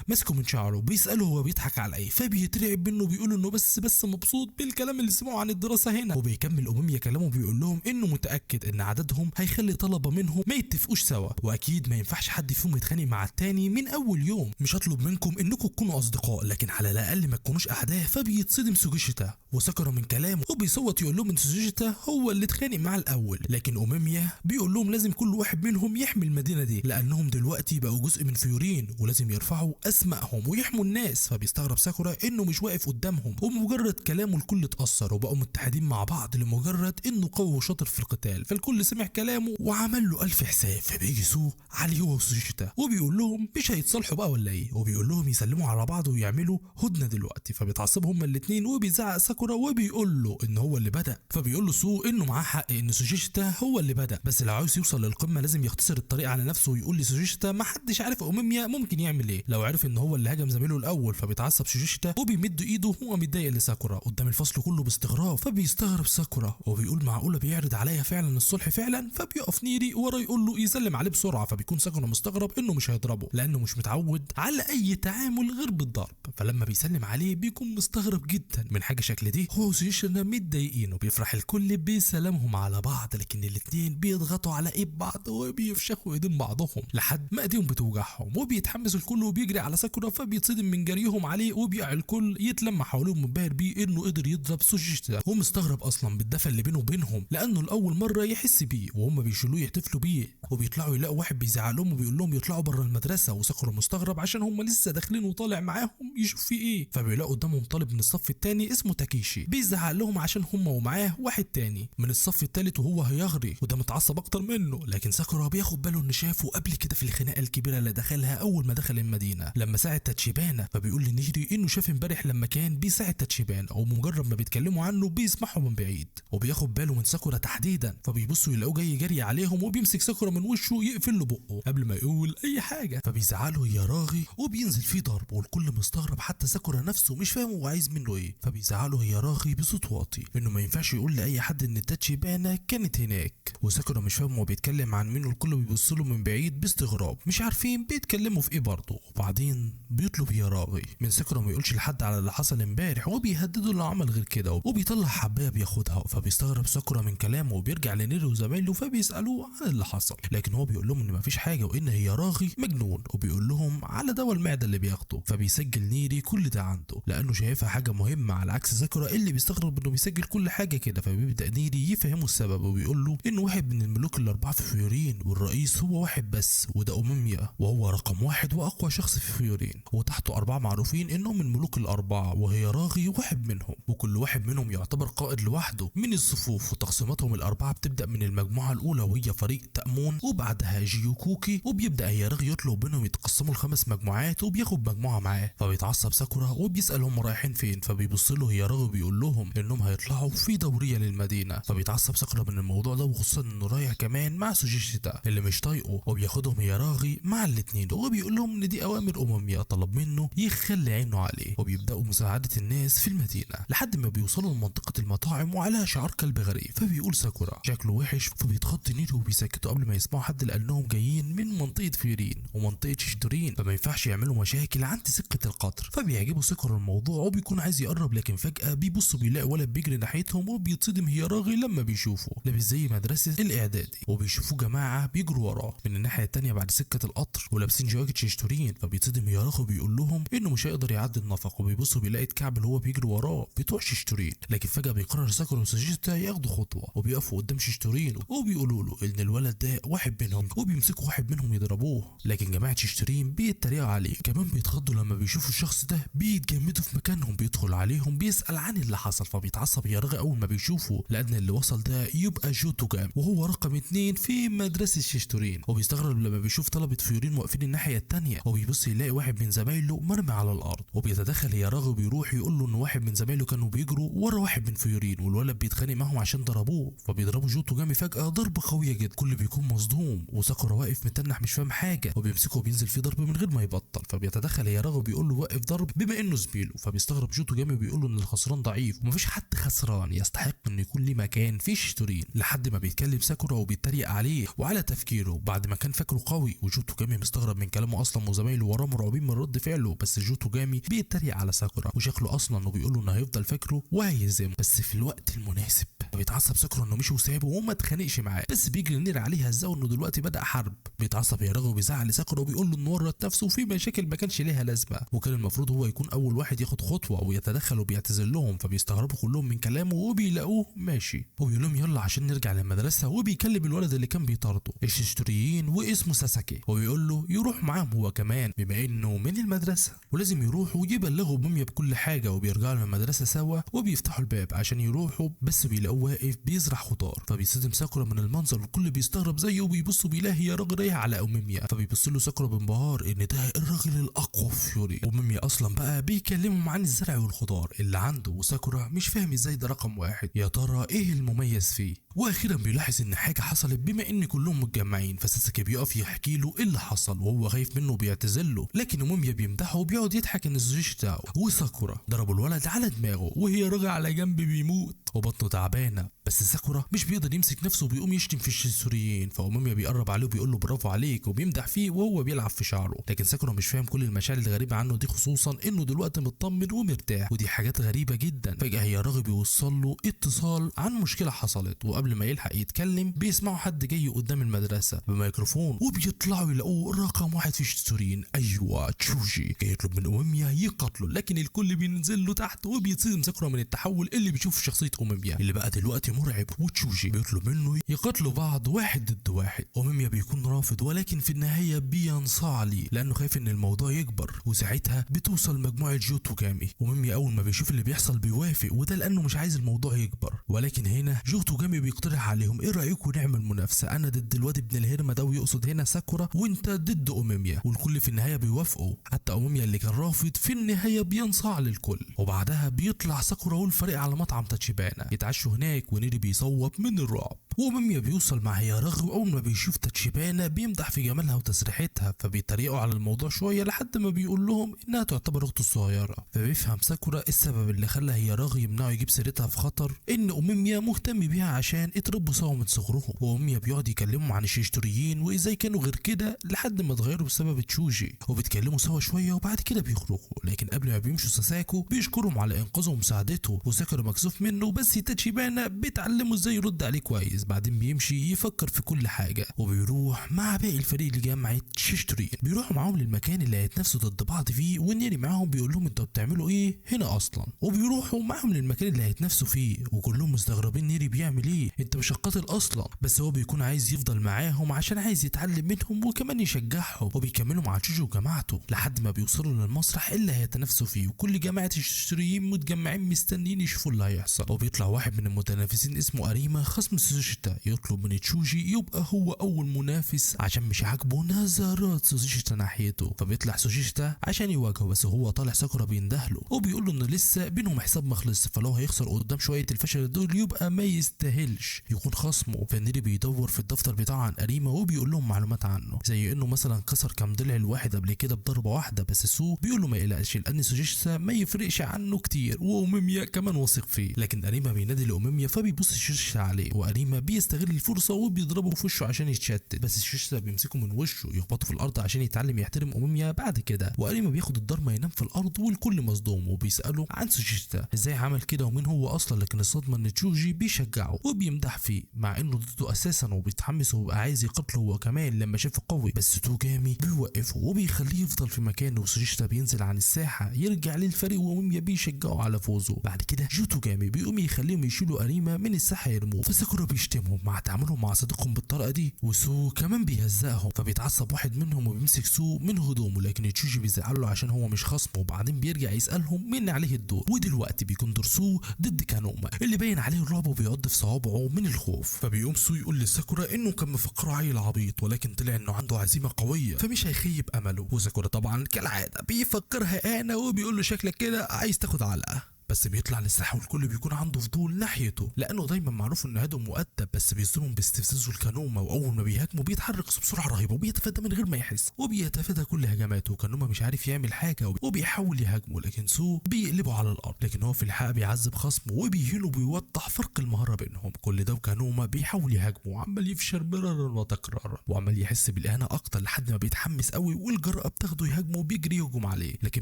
ماسكه من شعره، بيسأله هو بيضحك على ايه، فبيترعب منه بيقول انه بس مبسوط بالكلام اللي سمعه عن الدراسه هنا. وبيكمل أوميميا كلامه بيقول لهم انه متاكد ان عددهم هيخلي طلبه منهم ما يتفقوش سوا، واكيد ما ينفعش حد فيهم يتخانق مع التاني من اول يوم. مش هطلب منكم انكم تكونوا اصدقاء، لكن على الاقل ما تكونوش اعداء. فبيتصدم سوجيشيتا وساكورا من كلامه وبيصوت يقول لهم ان سوجيشيتا هو اللي اتخانق معاه الاول، لكن أوميميا بيقول لهم لازم كل واحد منهم يحمي المدينه دي لانهم دلوقتي بقوا جزء من فيورين ولازم يرفعوا اسمائهم ويحموا الناس. فبيستغرب ساكورا انه مش واقف قدامهم، وبمجرد كلامه الكل اتأثر وبقوا متحدين مع بعض لمجرد انه قوي وشاطر في القتال. فالكل سمع كلامه وعمل له الف حساب. فبيجي سو عليه هو وسوجيشيتا وبيقول لهم مش هيتصالحوا بقى ولا ايه، وبيقول لهم يسلموا على بعض ويعملوا هدنه دلوقتي. فبيتعصبوا هما الاثنين وبيزعق ساكورا وبيقول له ان هو اللي بدأ. فبيقول له سو انه معاه حق ان سوجيشيتا هو اللي بدأ، بس لو عاوز يوصل للقمه لازم يختصر الطريق على نفسه ويقول لسوجيشيتا ما حدش عارف أوميميا ممكن يعمل ايه لو عرف ان هو اللي هاجم زميله الاول. فبيتعصب سوجيشيتا وبيمد ايده وهو متضايق لساكورا قدام الفصل كله باستغراب. فبيستغرب ساكورا وبيقول معقوله بيعرض عليا فعلا الصلح فعلا. فبيقف نيري ورا يقول له يسلم عليه بسرعه. فبيكون ساكورا مستغرب انه مش هيضربه لانه مش متعود على اي تعامل غير بالضرب. فلما بيسلم عليه بيكون مستغرب جدا من حاجه شكل دي. هو وسوجيشيتا متضايقين وبيفرح الكل بسلامهم على بعض، لكن الاثنين بيضغطوا على ايد بعض وبيفشخوا ايدين بعضهم لحد ما ايديهم بتوجعهم. وبيتحمس الكل وبيجري على ساكورا، فبيتصدم من جريهم عليه وبيقع الكل يتلم حواليهم منبهر بيه انه قدر يضرب سوجيشيتا. هو مستغرب اصلا بالدفى اللي بينه وبينهم لانه لاول مره يحس بيه، وهم بيشيلوه يحتفلوا بيه وبيطلعوا يلاقوا واحد بيزعق لهم وبيقول لهم يطلعوا بره المدرسه. وساكورا مستغرب عشان هم لسه داخلين وطالع معاهم يشوف في ايه. فبيلاقوا قدامهم طالب من الصف الثاني اسمه تاكيشي بيزعق لهم عشان هم ومعاه واحد تاني من الصف الثالث وهو هيغري، وده متعصب اكتر منه. لكن ساكورا بياخد باله ان شافه قبل كده في الخناقه الكبيره اللي دخلها اول ما دخل المدينه لما ساعد تاتشيبانا. فبيقول لنيري انه شاف امبارح لما كان بيساعد تاتشيبانا، ومجرد ما بيتكلموا عنه بيسمعوا من بعيد وبياخد باله من ساكورا تحديدا. فبيبصوا يلاقوه جاي جري عليهم وبيمسك ساكورا من وشه يقفل له بقه قبل ما يقول اي حاجه. فبيزعله يا راغي وبينزل فيه ضرب، والكل مستغرب حتى ساكورا نفسه مش فاهم هو عايز منه ايه. فبيزعله يا راغي بصوت واطي انه ما ينفعش يقول لاي حد ان تاتشيبانا كانت هناك. وساكورا مش فاهم هو بيتكلم عن مين، والكل بيبص له من بعيد باستغراب مش عارفين بيتكلموا في ايه برضه. وبعدين بيطلب يا راغي من ساكورا ما يقولش لحد على اللي حصل امبارح، وبيهدده لو عمل غير كده، وبيطلع حبايه بياخدها. فبيستغرب ساكورا من كلامه وبيرجع لنيري وزمايله فبيسالوه عن اللي حصل، لكن هو بيقول لهم ان مفيش حاجه وان هي راغي مجنون، وبيقول لهم على دواء المعده اللي بياخده. فبيسجل نيري كل ده عنده لانه شايفها حاجه مهمه على عكس ساكورا اللي بيستغرب انه بيسجل كل حاجه كده. فبيبدا نيري يفهمه السبب وبيقول له انه واحد من الملوك الاربعه في فيورين والرئيس هو واحد بس وده أوميميا، وهو رقم واحد واقوى شخص في فيورين، وتحته 4 معروفين انهم من الملوك الاربعه وهي راغي واحد منهم، وكل واحد منهم يعتبر قائد لوحده من الصفوف. وتقسيماتهم الاربعه بتبدا من المجموعه الاولى وهي فريق تأمون، وبعدها جيوكوكي، وبيبدا هيراغي يطلب بينهم يتقسموا ل5 مجموعات وبياخد مجموعه معاه. فبيتعصب ساكورا وبيسال هم رايحين فين، فبيبص له هيراغي وبيقول لهم انهم هيطلعوا في دوريه للمدينه. فبيتعصب ساكورا من الموضوع ده، وخصوصا انه رايح كمان مع سوجيشيتا اللي مش طايقه، وبياخدهم هيراغي مع الاثنين وبيقول لهم ان دي اوامر أوميميا طلب منه يخلي عينه عليه. وبيبداوا مساعده الناس في المدينه لحد ما بيوصلوا لمنطقه المطاعم وعليها شعار كلب غريب. فبيقول ساكورا شكله وحش، فبيتخض نيري وبيسكتوا قبل ما يسمعوا حد لانهم جايين من منطقه فيورين ومنطقه شيشتورين، فما ينفعش يعملوا مشاكل عند سكه القطر. فبيعجبوا ساكورا الموضوع وبيكون عايز يقرب، لكن فجاه بيبصوا بيلاقي ولد بيجري ناحيتهم وبيتصدم هيراغي لما بيشوفه لابس زي مدرسه الاعدادي، وبيشوفوا جماعه بيجروا وراه من الناحيه الثانيه بعد سكه القطر ولابسين جواكت شيشتورين. فبيتصدم ياراغي وبيقول لهم انه مش هيقدر يعدي النفق، وبيبصوا بيلاقي الكعب اللي هو بيجري وراه بتوع شيشتورين. لكن فجاه بيقرر ساكورا وسوجيتا ياخدوا خطوه وبيقفوا قدام شيشتورين وبيقولوا له ان الولد ده واحد منهم، وبيمسكوا واحد منهم يضربوه. لكن جماعه شيشتورين بيتريقوا عليه، كمان بيتخضوا لما بيشوفوا الشخص ده، بيتجمدوا في مكانهم. بيدخل عليهم بيسال عن اللي حصل، فبيتعصب ياراغي اول ما بيشوفه لان اللي وصل ده يبقى جوتوجامي وهو رقم 2 في مدرسه شيشتورين. وبيستغرب لما بيشوف طلبه فيورين واقفين الناحيه الثانيه، وبيبص يلاقي واحد من زمايله مرمي على الارض. وبيتدخل ياراغي وبيروح يقول له ان واحد من زمايله كانوا بيجروا ورا واحد من فيورين، والولد بيتخانق معاهم عشان ضربوه. فبيضربوا جوتوجامي فجاه ضربه قويه جدا، كل بيكون مصدوم، وساكورا واقف متنح مش فاهم حاجه، وبيمسكه وبينزل فيه ضرب من غير ما يبطل. فبيتدخل ياراغي وبيقول له وقف ضرب بما انه زميله. فبيستغرب جوتوجامي وبيقول له ان الخسران ضعيف ومفيش حد خسران يستحق انه يكون ليه مكان في شيشتورين، لحد ما بيتكلم ساكورا وبيتريق عليه وعلى تفكيره بعد ما كان فاكره قوي. وجوتوجامي مستغرب من كلامه اصلا، وزمايله وراه مرعوبين من رد فعله، بس جوتوجامي بيتريق على ساكورا وشكله اصلا وبيقول له انه هيفضل فاكره وهيهزمه بس في الوقت المناسب. فبيتعصب ساكورا انه مشي وسابه وما اتخانقش معاه، بس بيجري نير عليه هزاه انه دلوقتي بدا حرب. بيتعصب ياراغي وبيزعل لساكورا وبيقول له انه ورط نفسه وفي مشاكل ما كانش ليها لازمه، وكان المفروض هو يكون اول واحد ياخد خطوه ويتدخل وبيعتذر لهم. فبيستغربوا كلهم من كلامه وبيلاقوه ماشي، وبيقول لهم يلا عشان نرجع للمدرسه. وبيكلم الولد اللي كان بيطارده الشيشتوريين واسمه ساساكي، وبيقول له يروح معاهم هو كمان بما انه من المدرسه، ولازم يروحوا ويبلغوا موميا بكل حاجه. وبيرجعوا للمدرسه سوا وبيفتحوا الباب عشان يروحوا، بس بيلاقوه واقف بيزرع خضار. فبيصدم ساكورا من المنظر والكل بيستغرب زيه، وبيبصوا بيلاقي ياراغي رايح على اوميميا. فبيبص له ساكورا بانبهار ان ده الراجل الاقوى في فيوري. اوميميا اصلا بقى بيكلمهم عن الزرع والخضار اللي عنده، وساكورا مش فاهم ازاي ده رقم واحد، يا ترى ايه المميز فيه. واخيرا بيلاحظ ان حاجه حصلت بما ان كلهم متجمعين، فساساكي بيقف يحكي له ايه اللي حصل وهو خايف منه وبيعتذر له. لكن اوميميا بيمدحه وبيقعد يضحك ان الزوجيش بتاعه وساكورا ضربوا الولد على دماغه وهي راجع على جنب بيموت وبطنه تعبانه. بس ساكورا مش بيقدر يمسك نفسه وبيقوم يشتم في الشينسوريين. فأوميميا بيقرب عليه وبيقول له برافو عليك وبيمدح فيه وهو بيلعب في شعره. لكن ساكورا مش فاهم كل المشاعر الغريبه عنه دي، خصوصا انه دلوقتي مطمن ومرتاح، ودي حاجات غريبه جدا. فجاه ياراغي بيوصل له اتصال عن مشكله حصلت، وقبل ما يلحق يتكلم بيسمعوا حد جاي قدام المدرسه بميكروفون، وبيطلعوا يلاقوه رقم واحد في الشينسوريين، ايوه تشوجي، جاي يطلب من اوميميا يقتله. لكن الكل بينزل له تحت وبيتصدم ساكورا من التحول اللي بيشوفه في شخصيه اوميميا اللي بقى دلوقتي مرعب. وتشوجي بيطلب منه يقاتلوا بعض واحد ضد واحد. اوميميا بيكون رافض، ولكن في النهايه بينصاع ليه لانه خايف ان الموضوع يكبر. وساعتها بتوصل مجموعه جوتوجامي. اوميميا اول ما بيشوف اللي بيحصل بيوافق، وده لانه مش عايز الموضوع يكبر. ولكن هنا جوتوجامي بيقترح عليهم ايه رايكم نعمل منافسه، انا ضد الواد ابن الهرمه ده، ويقصد هنا ساكورا، وانت ضد اوميميا. والكل في النهايه بيوافقوا، حتى اوميميا اللي كان رافض في النهايه بينصاع للكل. وبعدها بيطلع ساكورا والفريق على مطعم تاتشيبانا يتعشوا هناك، ونيري بيصوت من الرعب. واوميميا بيوصل مع ياراغي، واول ما بيشوف تاتشيبانا بيمدح في جمالها وتسريحتها، فبيتريقوا على الموضوع شويه لحد ما بيقول لهم انها تعتبر اخته الصغيره. فبيفهم ساكورا السبب اللي خلى ياراغي يمنعه يجيب سيرتها في خطر، ان اوميميا مهتم بيها عشان اتربوا سوا من صغرهم. واوميميا بيقعد يكلمهم عن الشيشتوريين وازاي كانوا غير كده لحد ما اتغيروا بسبب تشوجي، وبيتكلموا سوا شويه وبعد كده بيخرجوا. لكن قبل ما بيمشوا ساساكو بيشكرهم على انقاذه ومساعدته، وساكورا مكسوف منه، بس تاتشيبانا بتعلمه ازاي يرد عليه كويس. بعدين بيمشي يفكر في كل حاجه، وبيروح مع باقي الفريق اللي جمعت شيشتوريين. بيروحوا معاهم للمكان اللي هيتنافسوا ضد بعض فيه، ونيري معاهم بيقول لهم انتوا بتعملوا ايه هنا اصلا. وبيروحوا معاهم للمكان اللي هيتنافسوا فيه، وكلهم مستغربين نيري بيعمل ايه، انت مش قاتل اصلا. بس هو بيكون عايز يفضل معاهم عشان عايز يتعلم منهم وكمان يشجعهم. وبيكملوا مع تشوجي وجماعته لحد ما بيوصلوا للمسرح اللي هيتنافسوا فيه، وكل جماعه الشيشتوريين متجمعين مستنيين يشوفوا اللي هيحصل. وبيطلع واحد من المتنافسين اسمه اريما خصم سوزيشيتا، يطلب من تشوجي يبقى هو اول منافس عشان مش عاجبه نظرات سوزيشيتا ناحيته. فبيطلع سوزيشيتا عشان يواجهه، بس هو طالع ساكورا بيندهله وبيقول له ان لسه بينهم حساب ما خلصش، فلو هيخسر قدام شويه الفشل دول يبقى ما يستاهلش يكون خصمه. فنيري بيدور في الدفتر بتاعه عن اريما وبيقول لهم معلومات عنه، زي انه مثلا كسر كام ضلع الواحد قبل كده بضربه واحده. بس سو بيقول له ما يقلقش لان سوزيشيتا ما يفرقش عنه كتير، واوميميا كمان واثق فيه. لكن اريما بينادي لاوميميا، فبيبص سوزيشيتا عليه، واريما بيستغل الفرصه وبيضربه في وشه عشان يتشتت، بس شوشتا بيمسكه من وشه يخبطه في الارض عشان يتعلم يحترم اوميميا بعد كده. واريما بياخد الضربه ينام في الارض والكل مصدوم وبيساله عن سوشيتا ازاي عمل كده ومين هو اصلا، لكن الصدمه ان تشوجي بيشجعه وبيمدح فيه مع انه ضده اساسا وبيتحمس وبيبقى عايز يقتله هو كمان لما شافه قوي، بس توجامي بيوقفه وبيخليه يفضل في مكانه. وسوشيتا بينزل عن الساحه يرجع للفريق واوميميا بيشجعه على فوزه. بعد كده توجامي بيقوم يخليهم يشيلوا اريما من الساحه يرموه، فساكورا بيشتمهم مع تعاملهم مع صديقهم بالطريقه دي، وسو كمان بيهزقهم. فبيتعصب واحد منهم وبيمسك سو من هدومه، لكن تشوجي بيزعله عشان هو مش خصمه، وبعدين بيرجع يسالهم مين عليه الدور. ودلوقتي بيكون دور سو ضد كانوما اللي باين عليه الرعب وبيعض في صوابعه من الخوف. فبيقوم سو يقول لساكورا انه كان مفكره عيل عبيط، ولكن طلع انه عنده عزيمه قويه فمش هيخيب امله. وساكورا طبعا كالعاده بيفكرها انا وبيقول له شكلك كده عايز تاخد علقه، بس بيطلع للساحه والكل بيكون عنده فضول ناحيته لانه دايما معروف انه هادو مؤدب، بس بيصدمهم باستفزازه الكانوما، واول ما بيهاجموا بيتحرك بسرعه رهيبه وبيتفادى من غير ما يحس وبيتفادى كل هجماته. وكانوما مش عارف يعمل حاجه وبيحاول يهاجمه، لكن سو بيقلبه على الارض، لكن هو في الحقيقه بيعذب خصمه وبيهينه وبيوضح فرق المهاره بينهم. كل ده وكانوما بيحاول يهاجمه وعمال يفشل مرارا وتكرارا وعمال يحس بالاهانه اكتر لحد ما بيتحمس قوي والجرأه بتاخده يهاجمه وبيجري يهجم عليه، لكن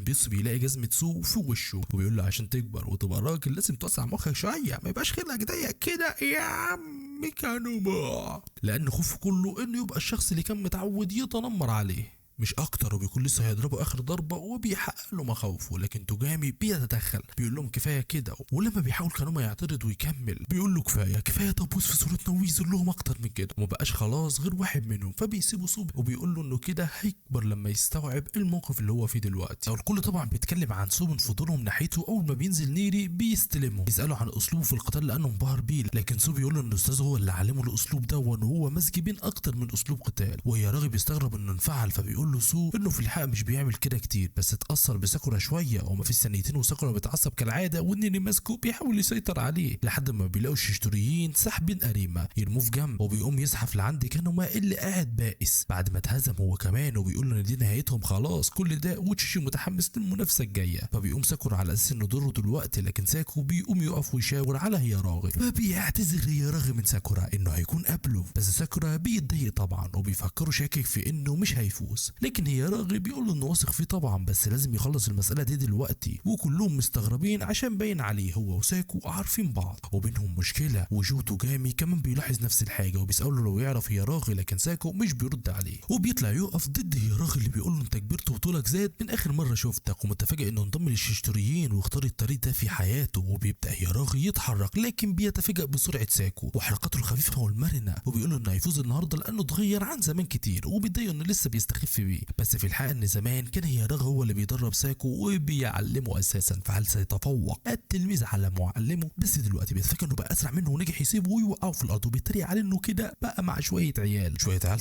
بيص بيلاقي جزمه سو في وشه وبيقول له عشان تكبر وتبقى راجل لازم توسع مخك شويه، ما يبقاش خلقك ضيق كده يا عم كانوما، لان خوفه كله انه يبقى الشخص اللي كان متعود يتنمر عليه مش اكتر، وبيكون لسه هيضربه اخر ضربه وبيحقق له مخاوفه. لكن توجامي بيتدخل بيقول لهم كفايه كده، ولما بيحاول كانوما يعترض ويكمل بيقول له كفايه تبوس في صورتنا وينزل لهم اكتر من كده، وما بقاش خلاص غير واحد منهم، فبيسيبه صوب وبيقول له انه كده هيكبر لما يستوعب الموقف اللي هو فيه دلوقتي. الكل طبعا بيتكلم عن سو من فضولهم ناحيته. اول ما بينزل نيري بيستلمه يساله عن اسلوبه في القتال لانه انبهر بيه، لكن سو بيقول له ان الاستاذ هو اللي علمه الاسلوب ده وان هو مزج بين اكتر من اسلوب قتال. وهي راغب بيستغرب انه انفعل، فبيقول له سو انه في الحقيقه مش بيعمل كده كتير، بس اتاثر بساكورا شويه وما فيش ثانيتين وساكورا بيتعصب كالعاده والنيني ماسكه بيحاول يسيطر عليه لحد ما بيلاقوا الشيشتوريين ساحبين اريما يرموه في جنب، وبيقوم يزحف لعند كانوما اللي قاعد بائس بعد ما اتهزم هو كمان، وبيقول له ان دي نهايتهم خلاص كل ده، وتشيشي متحمس للمنافسه الجايه. فبيقوم ساكورا على اساس انه دوره دلوقتي، لكن ساكو بيقوم يقف ويشاور على هياراغي، فبيعتذر هياراغي من ساكورا انه هيكون قبله، بس ساكورا بيتضايق طبعا وبيفكروا شاكك في انه مش هيفوز، لكن هياراغي بيقول له انه واثق فيه طبعا بس لازم يخلص المساله دي دلوقتي. وكلهم مستغربين عشان باين عليه هو وساكو عارفين بعض وبينهم مشكله. وجو توجامي كمان بيلاحظ نفس الحاجه وبيساله لو يعرف هياراغي، لكن ساكو مش بيرد عليه وبيطلع يقف ضد هياراغي اللي بيقول له انت كبرت وطولك زاد من اخر مره شفتك، ومتفاجئ انه انضم للشيشتوريين واختار الطريق ده في حياته. وبيبدا هياراغي يتحرك لكن بيتفاجئ بسرعه ساكو وحركاته الخفيفه والمرنه، وبيقول له انه هيفوز النهارده لانه اتغير عن زمان كتير، وبيتضايق انه لسه بيستخف بيه، بس في الحقيقه ان زمان كان هياراغي هو اللي بيدرب ساكو وبيعلمه اساسا، فهل سيتفوق التلميذ على معلمه؟ بس دلوقتي بيتفكر انه بقى اسرع منه ونجح يسيبه ويوقعه في الارض، وبيتريق عليه انه كده بقى مع شويه عيال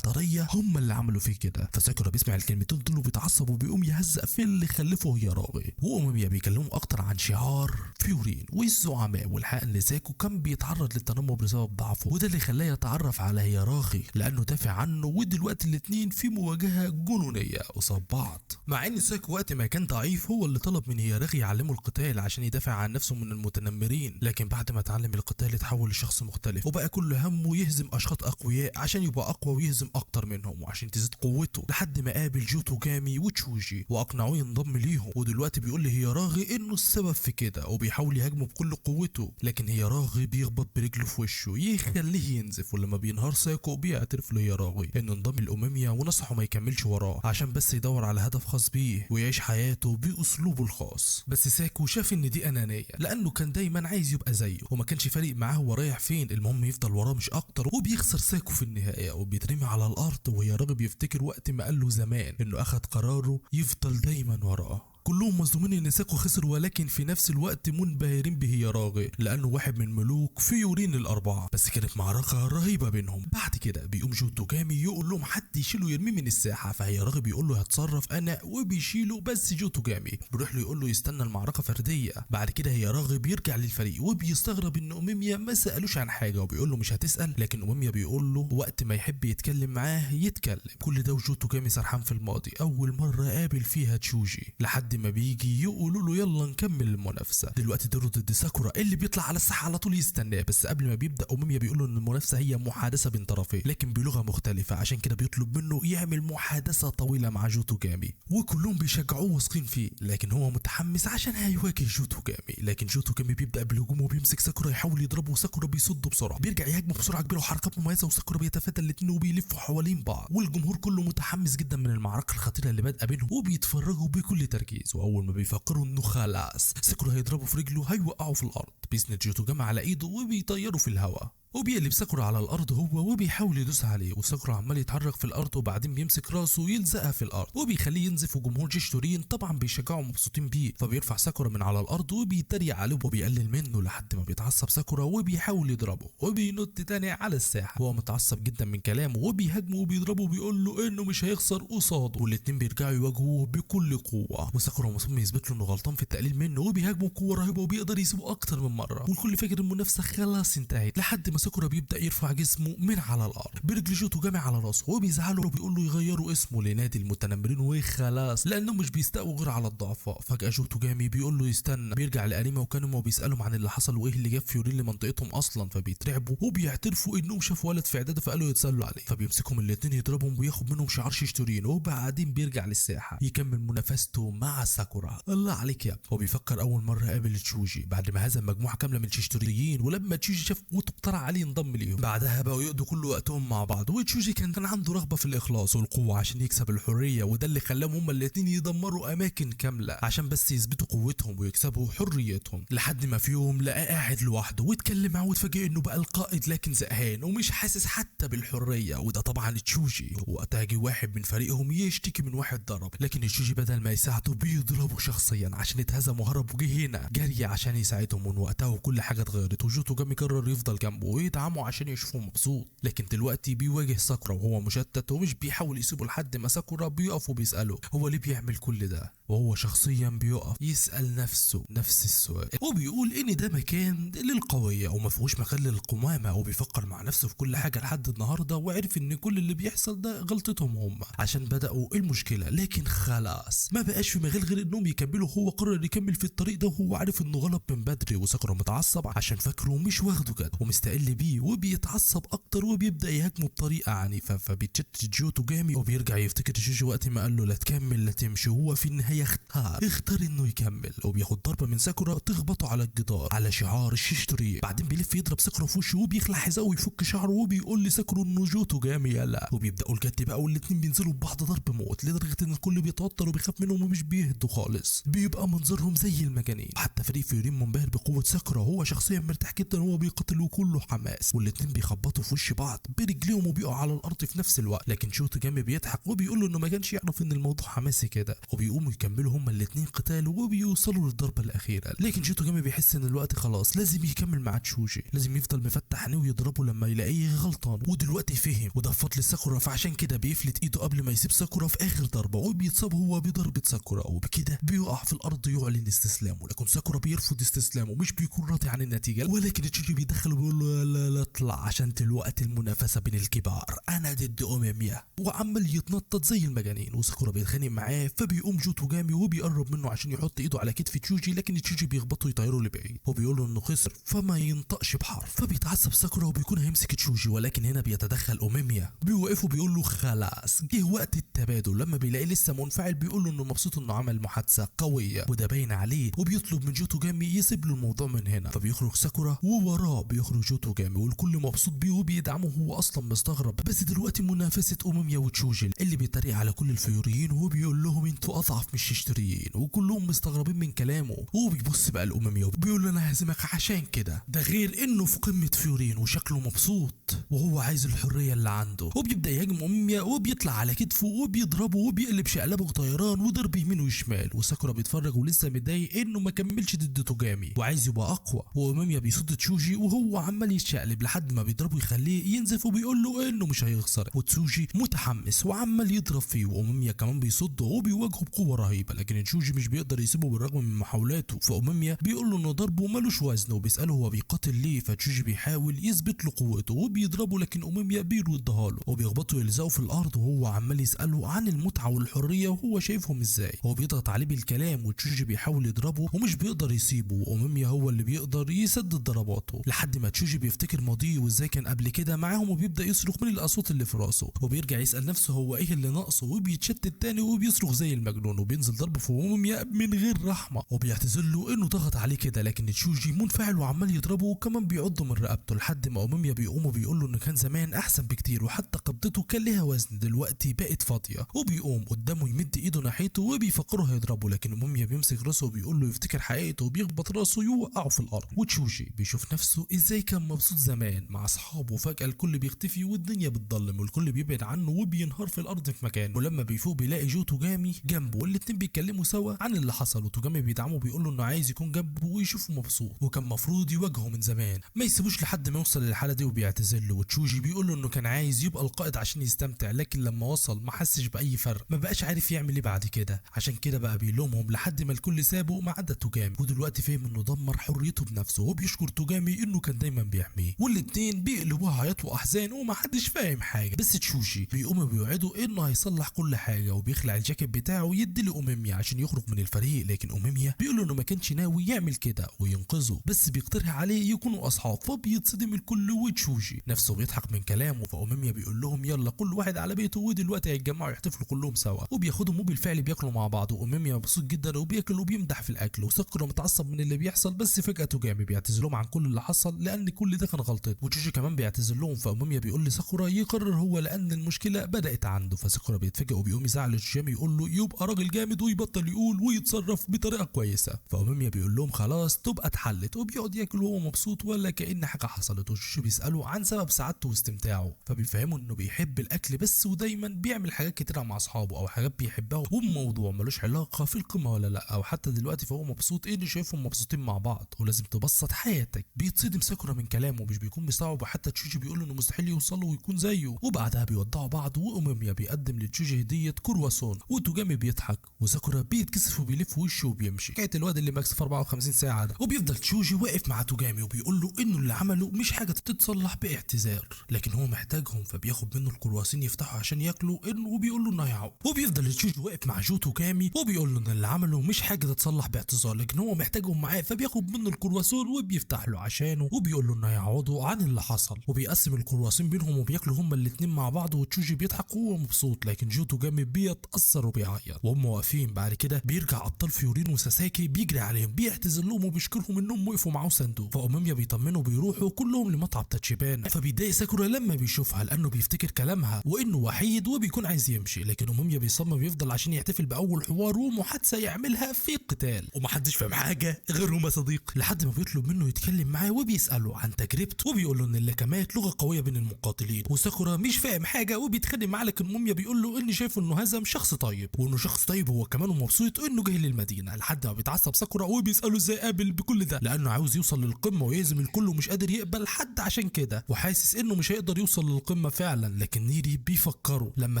طريه هم اللي عملوا فيه كده. فساكورا بيسمع الكلمتين دول وبيتعصب وبيقوم يهزق في اللي خلفه هياراغي. واوميميا بيكلمهم اكتر عن شعار فيورين والزعماء، والحق ان ساكو كان بيتعرض للتنمر بسبب ضعفه، وده اللي خلاه يتعرف على هياراغي لانه دافع عنه، ودلوقتي الاتنين في مواجهه جنونيه قصاد بعض. مع ان ساكو وقت ما كان ضعيف هو اللي طلب من هياراغي يعلمه القتال عشان يدافع عن نفسه من المتنمرين، لكن بعد ما اتعلم القتال اتحول لشخص مختلف وبقى كل همه يهزم اشخاص اقوياء عشان يبقى اقوى ويهزم اكتر منهم وعشان تزيد قوته، لحد ما قابل جو توجامي وتشوجي واقنعوه ينضم ليهم. ودلوقتي بيقول لهياراغي انه السبب في كده وبيحاول يهاجمه بكل قوته، لكن هياراغي بيخبط برجله في وشه يخليه ينزف. ولما بينهار ساكو بيعترف لهياراغي انه انضم لاوميميا ونصحه ما يكملش وراه عشان بس يدور على هدف خاص بيه ويعيش حياته باسلوبه الخاص. بس ساكو شاف ان دي انانيه لانه كان دايما عايز يبقى زيه وما كانش فارق معاه هو رايح فين، المهم يفضل وراه مش اكتر. وبيخسر ساكو في النهايه وبيترمي على الارض، وهياراغي بيفتكر وقت ما قال له زمان انه اخد قراره يفضل دايما وراه. كلهم مصدومين ان ساكو خسر، ولكن في نفس الوقت منبهرين بهياراغي لانه واحد من ملوك فيورين الاربعه، بس كانت معركه رهيبه بينهم. بعد كده بيقوم جو توجامي يقول لهم حد يشيله يرميه من الساحه، فهياراغي بيقول له هتصرف انا وبيشيله، بس جو توجامي بيروح له يقول له يستنى المعركه فرديه. بعد كده هياراغي بيرجع للفريق وبيستغرب ان اوميميا ما سالوش عن حاجه وبيقول له مش هتسال، لكن اوميميا بيقول له وقت ما يحب يتكلم معاه يتكلم. كل ده وجو توجامي سرحان في الماضي اول مره قابل فيها تشوجي، لحد ما بيجي يقولوا له يلا نكمل المنافسه. دلوقتي دورو ضد ساكورا اللي بيطلع على الساحه على طول يستناه، بس قبل ما بيبدا اوميميا بيقول له ان المنافسه هي محادثه بين طرفين لكن بلغه مختلفه، عشان كده بيطلب منه يعمل محادثه طويله مع جوتوجامي، وكلهم بيشجعوه واثقين فيه، لكن هو متحمس عشان هيواجه جوتوجامي. لكن جوتوجامي بيبدا بالهجوم وبيمسك ساكورا يحاول يضربه، وساكورا بيصده بسرعه، بيرجع يهاجمه بسرعه كبيره وحركات مميزه، وساكورا بيتفادى الاثنين وبيلفوا حوالين بعض، والجمهور كله متحمس جدا من المعركه الخطيره اللي بادئه بينهم، وبيتفرجوا بكل تركيز. واول ما بيفكروا انه خلاص ساكورا هيضربه في رجله هيوقعه في الارض، بيسند جوتوجامي على ايده وبيطيره في الهواء، وبيقلب ساكورا على الارض هو وبيحاول يدوس عليه، وساكورا عمال يتحرك في الارض، وبعدين بيمسك راسه ويلزقها في الارض وبيخليه ينزف، وجمهور جيش تورين طبعا بيشجعوا مبسوطين بيه، فبيرفع ساكورا من على الارض وبيتريق عليه وبيقلل منه لحد ما بيتعصب ساكورا وبيحاول يضربه، وبينط تاني على الساحه. هو متعصب جدا من كلامه وبيهاجمه وبيضربه وبيقول له انه مش هيخسر قصاده، والاتنين بيرجعوا يواجهوه بكل قوه، وساكورا مصمم يثبت له انه غلطان في التقليل منه، وبيهاجمه بقوه رهيبه وبيقدر يسيبه اكتر من مره، والكل فاكر المنافسه خلاص انتهت، لحد ما ساكورا بيبدا يرفع جسمه من على الارض برجل جوتوجامي على راسه، وبيزعله وبيقول له يغيروا اسمه لنادي المتنمرين وخلاص لانه مش بيستقوا غير على الضعفاء. فجاه جوتوجامي بيقول له يستنى، بيرجع لاريما وكانوما وبيسالهم عن اللي حصل وايه اللي جاب فيورين لمنطقتهم اصلا، فبيترعبوا وبيعترفوا انهم شافوا ولد في اعداد فقالوا يتسلوا عليه، فبيمسكهم الاثنين يضربهم وياخد منهم شعار شيشتورين، وبعدين بيرجع للساحه يكمل منافسته مع ساكورا. الله عليك يا هو بيفكر اول مره قابل تشوجي بعد ما هزم مجموعه كامله من الشيشتوريين، ولما تشوجي شاف قوته اقترح عليه ينضم ليهم، بعدها بقوا يقضوا كل وقتهم مع بعض، وتشوجي كان عنده رغبه في الاخلاص والقوه عشان يكسب الحريه، وده اللي خلاهم هما الاثنين يدمروا اماكن كامله عشان بس يثبتوا قوتهم ويكسبوا حريتهم، لحد ما في يوم لقاه قاعد لوحده واتكلم معاه واتفاجئ انه بقى القائد لكن زهقان ومش حاسس حتى بالحريه، وده طبعا تشوجي. وقتها جه واحد من فريقهم يشتكي من واحد ضرب، لكن تشوجي بدل ما يساعده بيضربه شخصيا عشان اتهزم وهرب، وجه هنا جري عشان يساعدهم، ومن وقتها وكل حاجه اتغيرت، وجوتوجامي قرر يفضل جنبه ويدعمه عشان يشوفه مبسوط. لكن دلوقتي بيواجه ساكورا وهو مشتت ومش بيحاول يسيبه لحد ما ساكورا بيقف وبيساله هو ليه بيعمل كل ده، وهو شخصيا بيقف يسال نفسه نفس السؤال، وبيقول ان ده مكان للقويه وما فيهوش مكان للقمامه، وبيفكر مع نفسه في كل حاجه لحد النهارده، وعرف ان كل اللي بيحصل ده غلطتهم هم عشان بداوا المشكله، لكن خلاص ما بقاش في مجال غير انهم يكملوا. هو قرر يكمل في الطريق ده وهو عارف انه غلط من بدري، وساكورا متعصب عشان فاكره مش واخده جد ومستقل بيه، وبيتعصب اكتر وبيبدا يهاجمه بطريقه عنيفه، فبيتشتت جوتوجامي وبيرجع يفتكر تشوجي وقت ما قال له لا تكمل لا تمشي، وهو في النهايه اختار انه يكمل، وبياخد ضربه من ساكورا تخبطه على الجدار على شعار الشيشتوري، بعدين بيلف يضرب ساكورا في وشه وبيخلع حذاءه ويفك شعره، وبيقول لساكورا انه جوتوجامي يلا، وبيبداوا الجد بقى والاتنين بينزلوا ببعض ضرب موت، لدرجه ان الكل بيتوتر وبيخاف منهم ومش بيهدوا خالص، بيبقى منظرهم زي المجانين، حتى فريق فيورين منبهر بقوه ساكورا، هو شخصيا مرتاح جدا وهو بيقاتل وكله حماس، والاتنين بيخبطوا في وش بعض برجليهم وبيقعوا على الارض في نفس الوقت، لكن جوتوجامي بيضحك وبيقول له انه ما كانش يعرف ان الموضوع حماسي كده، وبيقوموا يكملوا هما الاتنين قتال وبيوصلوا للضربه الاخيره، لكن جوتوجامي بيحس ان الوقت خلاص لازم يكمل مع تشوجي، لازم يفضل مفتح عينيه ويضربه لما يلاقيه غلطان، ودلوقتي فهم وده بفضل ساكورا، فعشان كده بيفلت ايده قبل ما يسيب ساكورا في اخر ضربه، وبيتصاب هو بضربه ساكورا، وبكده بيقع في الارض يعلن استسلامه، لكن ساكورا بيرفض استسلامه مش بيكون راضي عن النتيجه، ولكن تشوجي بيدخل وبيقول له لا اطلع عشان دلوقتي المنافسه بين الكبار، انا ضد اوميميا، وعمال يتنطط زي المجانين، وساكورا بيتخانق معاه، فبيقوم جوتوجامي وبيقرب منه عشان يحط ايده على كتف تشوجي، لكن تشوجي بيخبطه يطيره لبعيد، وبيقول له انه خسر فما ينطقش بحرف، فبيتعصب ساكورا وبيكون هيمسك تشوجي، ولكن هنا بيتدخل اوميميا بيوقفه بيقول له خلاص جه وقت التبادل، لما بيلاقيه لسه منفعل بيقول له انه مبسوط انه عمل محادثه قويه وده باين عليه، وبيطلب من جوتوجامي يسيب له الموضوع من هنا، فبيخرج ساكورا ووراه بيخرج جوتوجامي، والكل مبسوط بيه وبيدعمه، هو اصلا مستغرب، بس دلوقتي منافسه اوميميا وتشوجي اللي بيتريق على كل الفيوريين وبيقول لهم انتوا اضعف من الشيشتريين، وكلهم مستغربين من كلامه، وبيبص بقى لاوميميا وبيقول له انا ههزمك عشان كده، ده غير انه في قمه فيورين وشكله مبسوط وهو عايز الحريه اللي عنده، وبيبدا يهاجم اوميميا وبيطلع على كتفه وبيضربه وبيقلب شقلبه طيران وضرب يمين وشمال، وساكورا بيتفرج ولسه متضايق انه ما كملش ضد توجامي وعايز يبقى اقوى، واوميميا بيصد تشوجي وهو عمال يتشقلب لحد ما بيضربه يخليه ينزف وبيقول له انه مش هيخسر. وتسوجي متحمس وعمال يضرب فيه، واوميميا كمان بيصده وبيواجهه بقوه رهيبه، لكن تشوجي مش بيقدر يسيبه بالرغم من محاولاته. فاوميميا بيقول له انه ضربه ملوش وزن وبيساله هو بيقاتل ليه، فتشوجي بيحاول يثبت له قوته وبيضربه، لكن اوميميا بيردها له وبيخبطه يلزقه في الارض، وهو عمال يساله عن المتعه والحريه وهو شايفهم ازاي. هو بيضغط عليه بالكلام وتشوجي بيحاول يضربه ومش بيقدر يسيبه، واوميميا هو اللي بيقدر يسدد ضرباته، لحد ما تشوجي بيفتكر ماضيه وازاي كان قبل كده معاهم، وبيبدا يصرخ من الاصوات اللي في راسه، وبيرجع يسال نفسه هو ايه اللي ناقصه، وبيتشتت تاني وبيصرخ زي المجنون، وبينزل ضرب في اوميميا من غير رحمه، وبيعتذر له انه ضغط عليه كده، لكن تشوجي منفعل وعمال يضربه وكمان بيعضه من رقبته، لحد ما اوميميا بيقوم وبيقول له انه كان زمان احسن بكتير، وحتى قبضته كان ليها وزن دلوقتي بقت فاضيه، وبيقوم قدامه يمد ايده ناحيته وبيفكره هيضربه، لكن اوميميا بيمسك راسه وبيقول له يفتكر حقيقته وبيخبط راسه يوقعه في الارض. وتشوجي بيشوف نفسه ازاي كان مبسوط زمان مع اصحابه، وفجاه الكل بيختفي والدنيا بتضلم والكل بيبعد عنه وبينهار في الارض في مكانه، ولما بيفوق بيلاقي جو توجامي جنبه، والاتنين بيتكلموا سوا عن اللي حصل، وتوجامي بيدعمه بيقول له انه عايز يكون جنبه ويشوفه مبسوط، وكان مفروض يواجهه من زمان ما يسيبوش لحد ما يوصل للحاله دي، وبيعتذر له. وتشوجي بيقول له انه كان عايز يبقى القائد عشان يستمتع، لكن لما وصل ما حسش باي فرق، ما بقاش عارف يعمل ايه بعد كده، عشان كده بقى بيلومهم لحد ما الكل سابه ما عدا توجامي، ودلوقتي فهم انه دمر حريته بنفسه، وبيشكر توجامي انه كان دايما بيحميه، والاتنين بيقلبوها عياط واحزان وما حدش فاهم حاجه، بس تشوجي بيقوم بيوعده انه هيصلح كل حاجه، وبيخلع الجاكيت بتاعه ويدي لاوميميا عشان يخرج من الفريق، لكن اوميميا بيقول له انه ما كانش ناوي يعمل كده وينقذه، بس بيقترح عليه يكونوا اصحاب، فبيتصدم الكل وتشوجي نفسه بيضحك من كلامه، فاوميميا بيقول لهم يلا كل واحد على بيته، ودلوقتي هيتجمعوا يحتفلوا كلهم سوا، وبياخدهم وبالفعل بياكلوا مع بعض، واوميميا مبسوط جدا وبياكل وبيمدح في الاكل، وساكورا متعصب من اللي بيحصل، بس فجاه توجامي بيعتذر لهم عن كل اللي حصل لان كل ده كان غلطته، وتشوجي كمان بيعتذر لهم، فاوميميا بيقول لساكورا يقرر هو لان المشكله بدات عنده، فساكورا بيتفاجئ وبيقوم يزعل توجامي يقول له يبقى راجل جامد ويبطل يقول ويتصرف بطريقه كويسه، فاوميميا بيقول لهم خلاص تبقى اتحلت، وبيقعد ياكل وهو مبسوط ولا كأن حاجه حصلت، وتشوجي بيساله عن سبب سعادته واستمتاعه، فبيفهموا انه بيحب الاكل بس، ودايما بيعمل حاجات كتيره مع اصحابه او حاجات بيحبها وبموضوع ملوش علاقه في القمه ولا لا، او حتى دلوقتي فهو مبسوط انه شايفهم مبسوطين مع بعض، ولازم تبسط حياتك. بيتصدم ساكورا من كلامه مش بيكون مستوعب، وحتى تشوجي بيقول له انه مستحيل يوصل له ويكون زيه، وبعدها بيودعوا بعض، واوميميا بيقدم لتشوجي هديه كرواسون، وتوجامي بيضحك، وساكورا بيتكسف وبيلف وشه وبيمشي، حكايه الواد اللي مكسف في 54 ساعه ده، وبيفضل تشوجي واقف مع توجامي وبيقول له انه اللي عمله مش حاجه تتصلح باعتذار، لكن هو محتاجهم، فبياخد منه الكرواسين يفتحه عشان ياكله انه، وبيقول له انه هيعوق، وبيفضل تشوجي واقف مع جو توجامي وبيقول له ان اللي عمله مش حاجه تتصلح باعتذار، لكن هو محتاجهم معاه، فبياخد منه الكرواسون وبيفتح له عشانه، وبيقول له انه هيعوضوا عن اللي حصل، وبيقسم الكرواسين بينهم وبياكلوا هما الاتنين مع بعض، وتشوجي بيضحك وهو مبسوط، لكن جو توجامي بيتاثر وبيعيط، وهم واقفين. بعد كده بيرجع ابطال فيورين وساساكي بيجري عليهم بيعتذر لهم وبيشكرهم انهم وقفوا معاه صندوق، فاوميميا بيطمنوا وبيروحوا كلهم لمطعم تاتشيبان، فبيتضايق ساكورا لما بيشوفها لانه بيفتكر كلامها وانه وحيد وبيكون عايز يمشي، لكن اوميميا بيصمم يفضل عشان يحتفل باول حوار ومحادثه يعملها في قتال، ومحدش فاهم حاجه غير هما صديق، لحد ما بيطلب منه يتكلم معاه وبيساله عن تجربته، وبيقول له ان اللكمات لغه قويه بين المقاتلين، وساكورا مش فاهم حاجه وبيتخانق معاه، لكن اوميميا بيقول له ان شايفه انه هزم شخص طيب، وانه شخص طيب هو كمان ومبسوط انه جاي للمدينه، لحد ما بيتعصب ساكورا وبيساله ازاي قابل بكل ده، لانه عاوز يوصل للقمه ويهزم الكل ومش قادر يقبل حد عشان كده، وحاسس انه مش هيقدر يوصل للقمه فعلا، لكن نيري بيفكره لما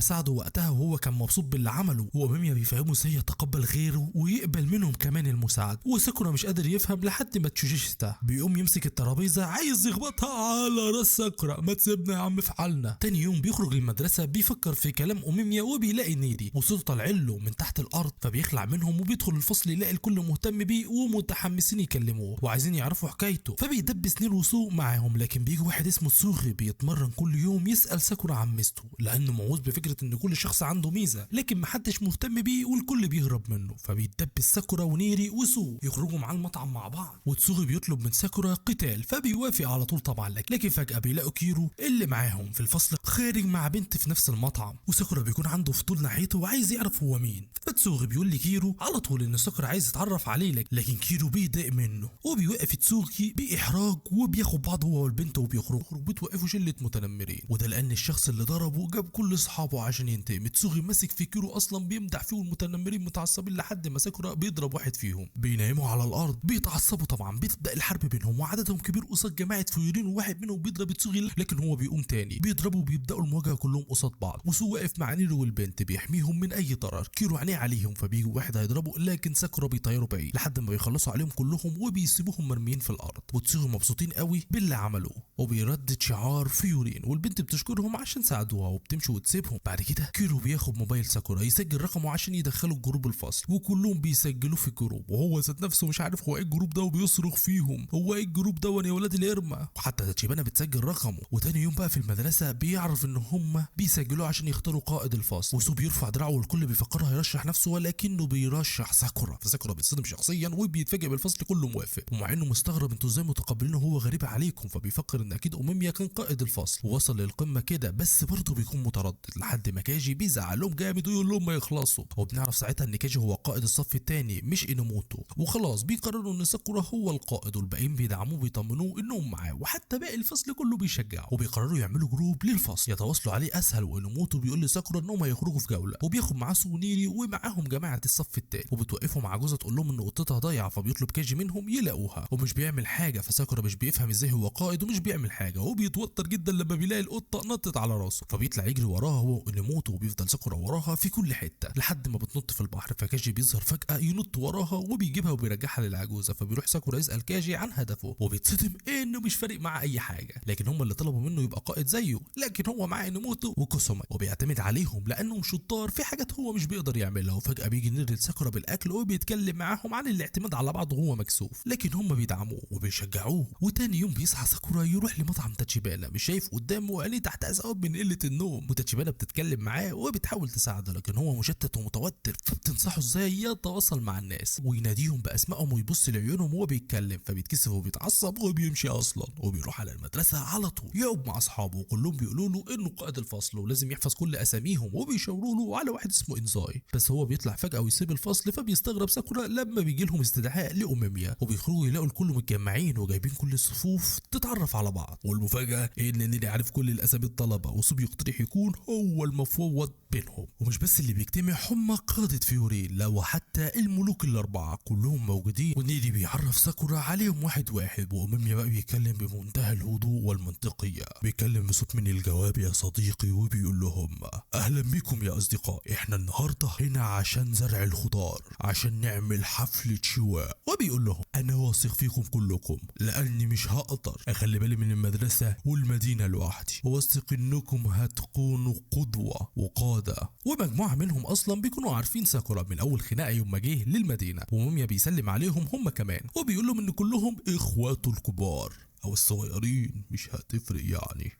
ساعده وقتها وهو كان مبسوط باللي عمله، واوميميا بيفهمه ازاي يتقبل غيره ويقبل منهم كمان المساعده، وساكورا مش قادر يفهم لحد ما تشوجيشتا بيقوم يمسك الترابيزه عايز يخبطها على راس ساكورا، ما تسيبنا يا عم في حالنا. تاني يوم بيخرج المدرسه بيفكر في كلام اوميميا وبيلاقي نيري وصوته طالع له من تحت الارض، فبيخلع منهم وبيدخل الفصل يلاقي الكل مهتم بيه ومتحمسين يكلموه وعايزين يعرفوا حكايته، فبيدبس نير وسوق معاهم، لكن بيجي واحد اسمه تسوغي بيتمرن كل يوم يسال ساكورا عن ميزته، لانه موعود بفكره ان كل شخص عنده ميزه لكن محدش مهتم بيه والكل بيهرب منه، فبيدبس ساكورا ونيري وسو يخرجوا مع المطعم مع بعض، وتسوغي بيطلب من ساكورا قتال فبيوافق على طول طبعا، لكن فجاه بيلاقوا كيرو اللي معاهم في الفصل خارج مع بنت في نفس المطعم، وساكورا بيكون عنده فضول ناحيته وعايز يعرف هو مين، فتسوغي بيقول لكيرو على طول ان ساكورا عايز يتعرف عليه، لكن كيرو بيضايق منه وبيوقف تسوغي باحراج، وبياخد بعض هو والبنت وبيخرجوا بتوقفوا شله متنمرين، وده لان الشخص اللي ضربه جاب كل اصحابه عشان ينتقم. تسوغي ماسك في كيرو اصلا بيمدح فيه والمتنمرين متعصبين لحد ما ساكورا بيضرب واحد فيهم بيناموا على الارض بيتعصبوا طبعا، بتبدا الحرب بينهم وعددهم كبير قصاد جميع جماعه فيورين وواحد منهم بيضرب تسوغي، لكن هو بيقوم تاني بيضربوا وبيبداوا المواجهه كلهم قصاد بعض. وسو واقف مع نيرو والبنت بيحميهم من اي ضرر. كيرو عينيه عليهم فبيجي واحد هيضربه، لكن ساكورا بيطيروا بعيد لحد ما بيخلصوا عليهم كلهم وبيسيبوهم مرميين في الارض. وتسوغي مبسوطين قوي باللي عملوه وبيردد شعار فيورين، والبنت بتشكرهم عشان ساعدوها وبتمشي وتسيبهم. بعد كده كيرو بياخد موبايل ساكورا يسجل رقمه عشان يدخله الجروب الفصل، وكلهم بيسجلوه في الجروب، وهو ذات نفسه مش عارف هو ايه الجروب ده وبيصرخ فيهم هو ايه الجروب ده يا ولاد الارمه. وحتى تاتشيبانا بتسجل رقمه. وتاني يوم بقى في المدرسه بيعرف ان هم بيسجلوه عشان يختاروا قائد الفصل. وسو بيرفع دراعه والكل بيفكره هيرشح نفسه، ولكنه بيرشح ساكورا. فساكورا بيتصدم شخصيا وبيتفاجئ بالفصل كله موافق، ومع انه مستغرب انتوا ازاي متقبلينه وهو غريب عليكم، فبيفكر ان اكيد اوميميا كان قائد الفصل ووصل للقمه كده، بس برضه بيكون متردد لحد ما كاجي بيزعل لهم جامد ويقول لهم ما يخلصوا. وبنعرف ساعتها ان كاجي هو قائد الصف الثاني مش انوموتو، وخلاص بيقرروا ان ساكورا هو القائد، والباقيين بيدعموه وبيطمنوه انهم معاه، وحتى باقي الفصل كله بيشجعه. وبيقرروا يعملوا جروب للفصل يتواصلوا عليه اسهل. وانوموتو بيقول لساكورا انهم هيخرجوا في جوله، وبياخد معاه سونيري ومعاهم جماعه الصف الثاني، وبتوقفهم عجوزه تقول لهم ان قطتها ضايعه، فبيطلب كاجي منهم يلاقوها، ومش بيعمل حاجه. فساكورا مش بيفهم ازاي هو قائد ومش بيعمل حاجه، وبيتوتر جدا لما بيلاقي القطه نطت على راسه، فبيطلع يجري وراها هو وانوموتو، وبيفضل ساكورا وراها في كل حته لحد ما بتنط في البحر. فكاجي بيظهر فجاه ينط وراها وبيجيبها وبيرجعها للعجوزه. فبيروح ساكورا يسال كاجي عن هدفه، وبيتصدم انه مش فارق معاه اي حاجه، لكن هم اللي طلبوا منه يبقى قائد زيه، لكن هو معاه انوموتو وكوسوما وبيعتمد عليهم لانهم شطار في حاجات هو مش بيقدر يعملها. وفجاه بيجي نير لساكورا بالاكل وبيتكلم معاهم عن الاعتماد على بعض وهو مكسوف، لكن هم بيدعموه وبيشجعوه. وتاني يوم بيصحى ساكورا يروح لمطعم تاتشيبانا، مش شايف قدامه وعينيه تحت اسقاب من قله النوم، وتاتشيبانا بتتكلم معاه وبتحاول تساعده، لكن هو مشتت ومتوتر، فبتنصحه ازاي يتواصل مع الناس ويناديهم باسمائهم ويبص لعيونهم وهو بيتكلم، فبيتكسف وبيتعصب وبيمشي اصلا. وبيروح على المدرسه على طول يقعد مع اصحابه، وكلهم بيقولوا له انه قائد الفصل ولازم يحفظ كل اساميهم، وبيشاوروا له على واحد اسمه انزاي، بس هو بيطلع فجاه ويسيب الفصل. فبيستغرب ساكورا لما بيجي لهم استدعاء لاوميميا، وبيخرجوا يلاقوا الكل متجمعين وجايبين كل الصفوف تتعرف على بعض. والمفاجاه ان نيري عارف كل الاسامي الطلبه، وسو بيقترح يكون هو المفوض بينهم. ومش بس اللي بيجتمع هم قادة فيورين، لا وحتى الملوك الاربعه كلهم موجودين، ونيري بيعرف ساكورا عليهم واحد واحد. واوميميا بقى بيتكلم بمنتهى الهدوء والمنطقيه، بيتكلم بصوت من الجواب يا صديقي، وبيقول لهم اهلا بكم يا اصدقاء، احنا النهارده هنا عشان زرع الخضار، عشان نعمل حفله شواء. وبيقول لهم انا واثق فيكم كلكم لاني مش هقدر اخلي بالي من المدرسه والمدينه لوحدي، واثق انكم هتكونوا قدوه وقاده. ومجموعه منهم اصلا بيكونوا عارفين ساكورا من اول خناقه يوم ما جه للمدينه، وموميا بيسلم عليهم هم كمان، وبيقول لهم ان كلهم اخواته الكبار او الصغيرين مش هتفرق يعني.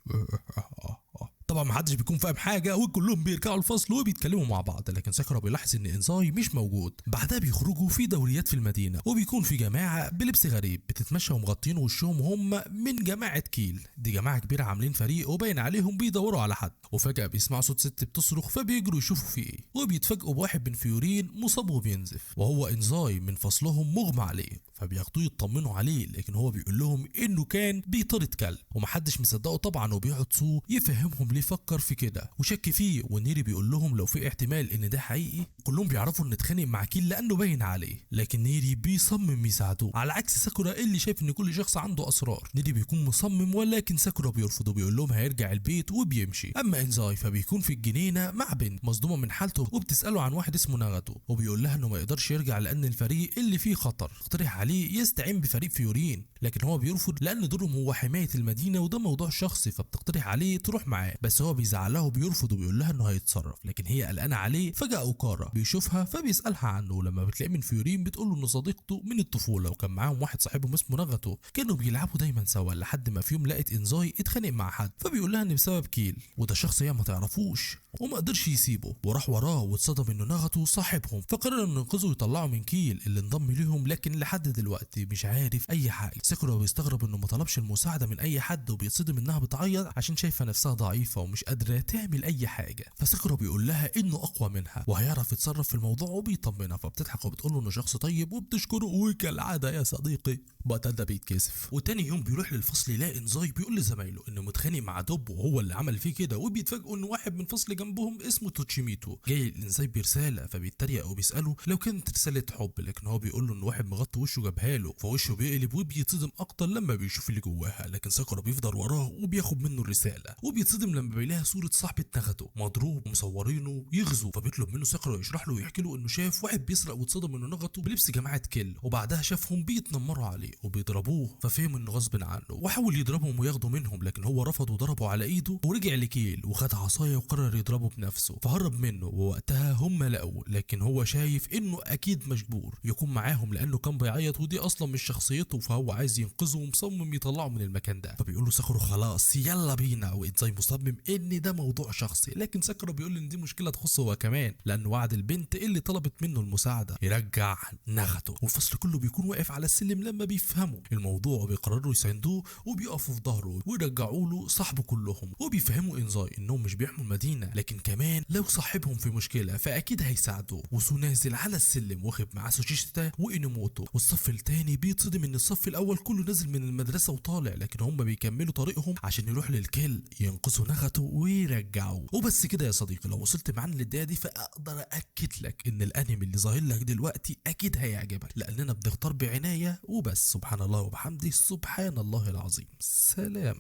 طبعا محدش بيكون فاهم حاجه وكلهم بيرجعوا الفصل وبيتكلموا مع بعض، لكن ساكورا بيلاحظ ان انزاي مش موجود. بعدها بيخرجوا في دوريات في المدينه، وبيكون في جماعه بلبس غريب بتتمشى ومغطين وشهم، هم من جماعه كيل، دي جماعه كبيره عاملين فريق وباين عليهم بيدوروا على حد. وفجاه بيسمعوا صوت ست بتصرخ، فبيجروا يشوفوا في ايه، وبيتفاجئوا بواحد من فيورين مصاب وبينزف، وهو انزاي من فصلهم مغمى عليه، فبياخدوه يطمنوا عليه، لكن هو بيقول لهم انه كان بيطارد كلب، ومحدش مصدقه طبعا. وبيقعد سو يفهمهم ليه فكر في كده وشك فيه، ونيري بيقول لهم لو في احتمال ان ده حقيقي. كلهم بيعرفوا ان اتخانق مع كيل لانه باين عليه، لكن نيري بيصمم يساعدوه، على عكس ساكورا اللي شايف ان كل شخص عنده اسرار. نيري بيكون مصمم، ولكن ساكورا بيرفض وبيقول لهم هيرجع البيت وبيمشي. اما انزاي فبيكون في الجنينه مع بنت مصدومه من حالته، وبتساله عن واحد اسمه ناغاتو، وبيقول لها انه ما يقدرش يرجع لان الفريق اللي فيه خطر. اقترح عليه يستعين بفريق فيورين، لكن هو بيرفض لان دورهم هو حمايه المدينه وده موضوع شخصي. فبتقترح عليه تروح معاه، بس هو بيزعلها وبيرفض وبيقول لها انه هيتصرف، لكن هي قلقانه عليه. فجاه اوكارا بيشوفها فبيسالها عنه، ولما بتلاقيه من فيورين بتقول له ان صديقته من الطفوله وكان معاهم واحد صاحبهم اسمه ناغاتو، كانوا بيلعبوا دايما سوا لحد ما في يوم لقت انزاي اتخانق مع حد، فبيقول لها ان بسبب كيل، وده شخص هي ما تعرفوش، وما قدرش يسيبه وراح وراه، واتصدم انه ناغاتو صاحبهم. فقرروا انه ينقذوا ويطلعوا من كيل اللي انضم ليهم، لكن لحد دلوقتي مش عارف اي حاجه. ساكورا بيستغرب انه ما طلبش المساعده من اي حد، وبيتصدم انها بتعيط عشان شايفه نفسها ضعيفه ومش قادره تعمل اي حاجه. فساكورا بيقول لها انه اقوى منها وهيعرف يتصرف في الموضوع وبيطمنها، فبتضحك وبتقول له انه شخص طيب وبتشكره، وكالعاده يا صديقي بطل ده بيتكسف. وتاني يوم بيروح للفصل يلاقي انزاي بيقول لزمايله انه متخانق مع دوب وهو اللي عمل فيه كده، وبيتفاجئوا ان واحد من فصل جنبهم اسمه توتشيميتو جاي لانزاي برساله، فبيتريق وبيساله لو كانت رساله حب، لكن هو بيقول له ان واحد مغطي وشه جابها له، فوشه بيقلب وبيتصدم اكتر لما بيشوف اللي جواها، لكن ساكورا بيفضل وراه وبياخد منه الرساله، وبيتصدم لما بيلاقي صوره صاحبه نغته مضروب ومصورينه يغزو، فبيطلب منه ساكورا يشرح له ويحكي له انه شاف واحد بيسرق واتصدم انه نغته بلبس جماعه كيل، وبعدها شافهم بيتنمروا عليه وبيضربوه، ففهم انه غصب عنه وحاول يضربهم وياخدوا منهم، لكن هو رفض وضربه على ايده ورجع لكيل وخد عصايه وقرر يضربه بنفسه، فهرب منه، ووقتها هم لقوه، لكن هو شايف انه اكيد مجبور يكون معاهم لانه كان بيعيط ودي اصلا مش شخصيته، فهو عايز ينقذه ومصمم يطلعه من المكان ده، فبيقول له ساكورا خلاص يلا بينا، وانزاي مصمم ان ده موضوع شخصي، لكن ساكورا بيقول ان دي مشكله تخصه هو كمان، لانه وعد البنت اللي طلبت منه المساعده يرجع نغته، والفصل كله بيكون واقف على السلم لما بيفهموا الموضوع وبيقرروا يساندوه وبيقفوا في ظهره ويرجعوا له صاحبه كلهم، وبيفهموا انزاي انهم مش بيحموا المدينه، لكن كمان لو صاحبهم في مشكله فاكيد هيساعدوه، وسو نازل على السلم واخد معاه سوشيشتا وانوموتو، والصف التاني بيتصدم ان الصف الاول كله نازل من المدرسه وطالع، لكن هم بيكملوا طريقهم عشان يروحوا للكيل ينقذوا نغته ويرجعوه. وبس كده يا صديقي، لو وصلت معانا للدقيقه دي فاقدر اكد لك ان الانمي اللي ظاهر لك دلوقتي اكيد هيعجبك، لاننا بنختار بعنايه وبس. سبحان الله وبحمده، سبحان الله العظيم. سلام.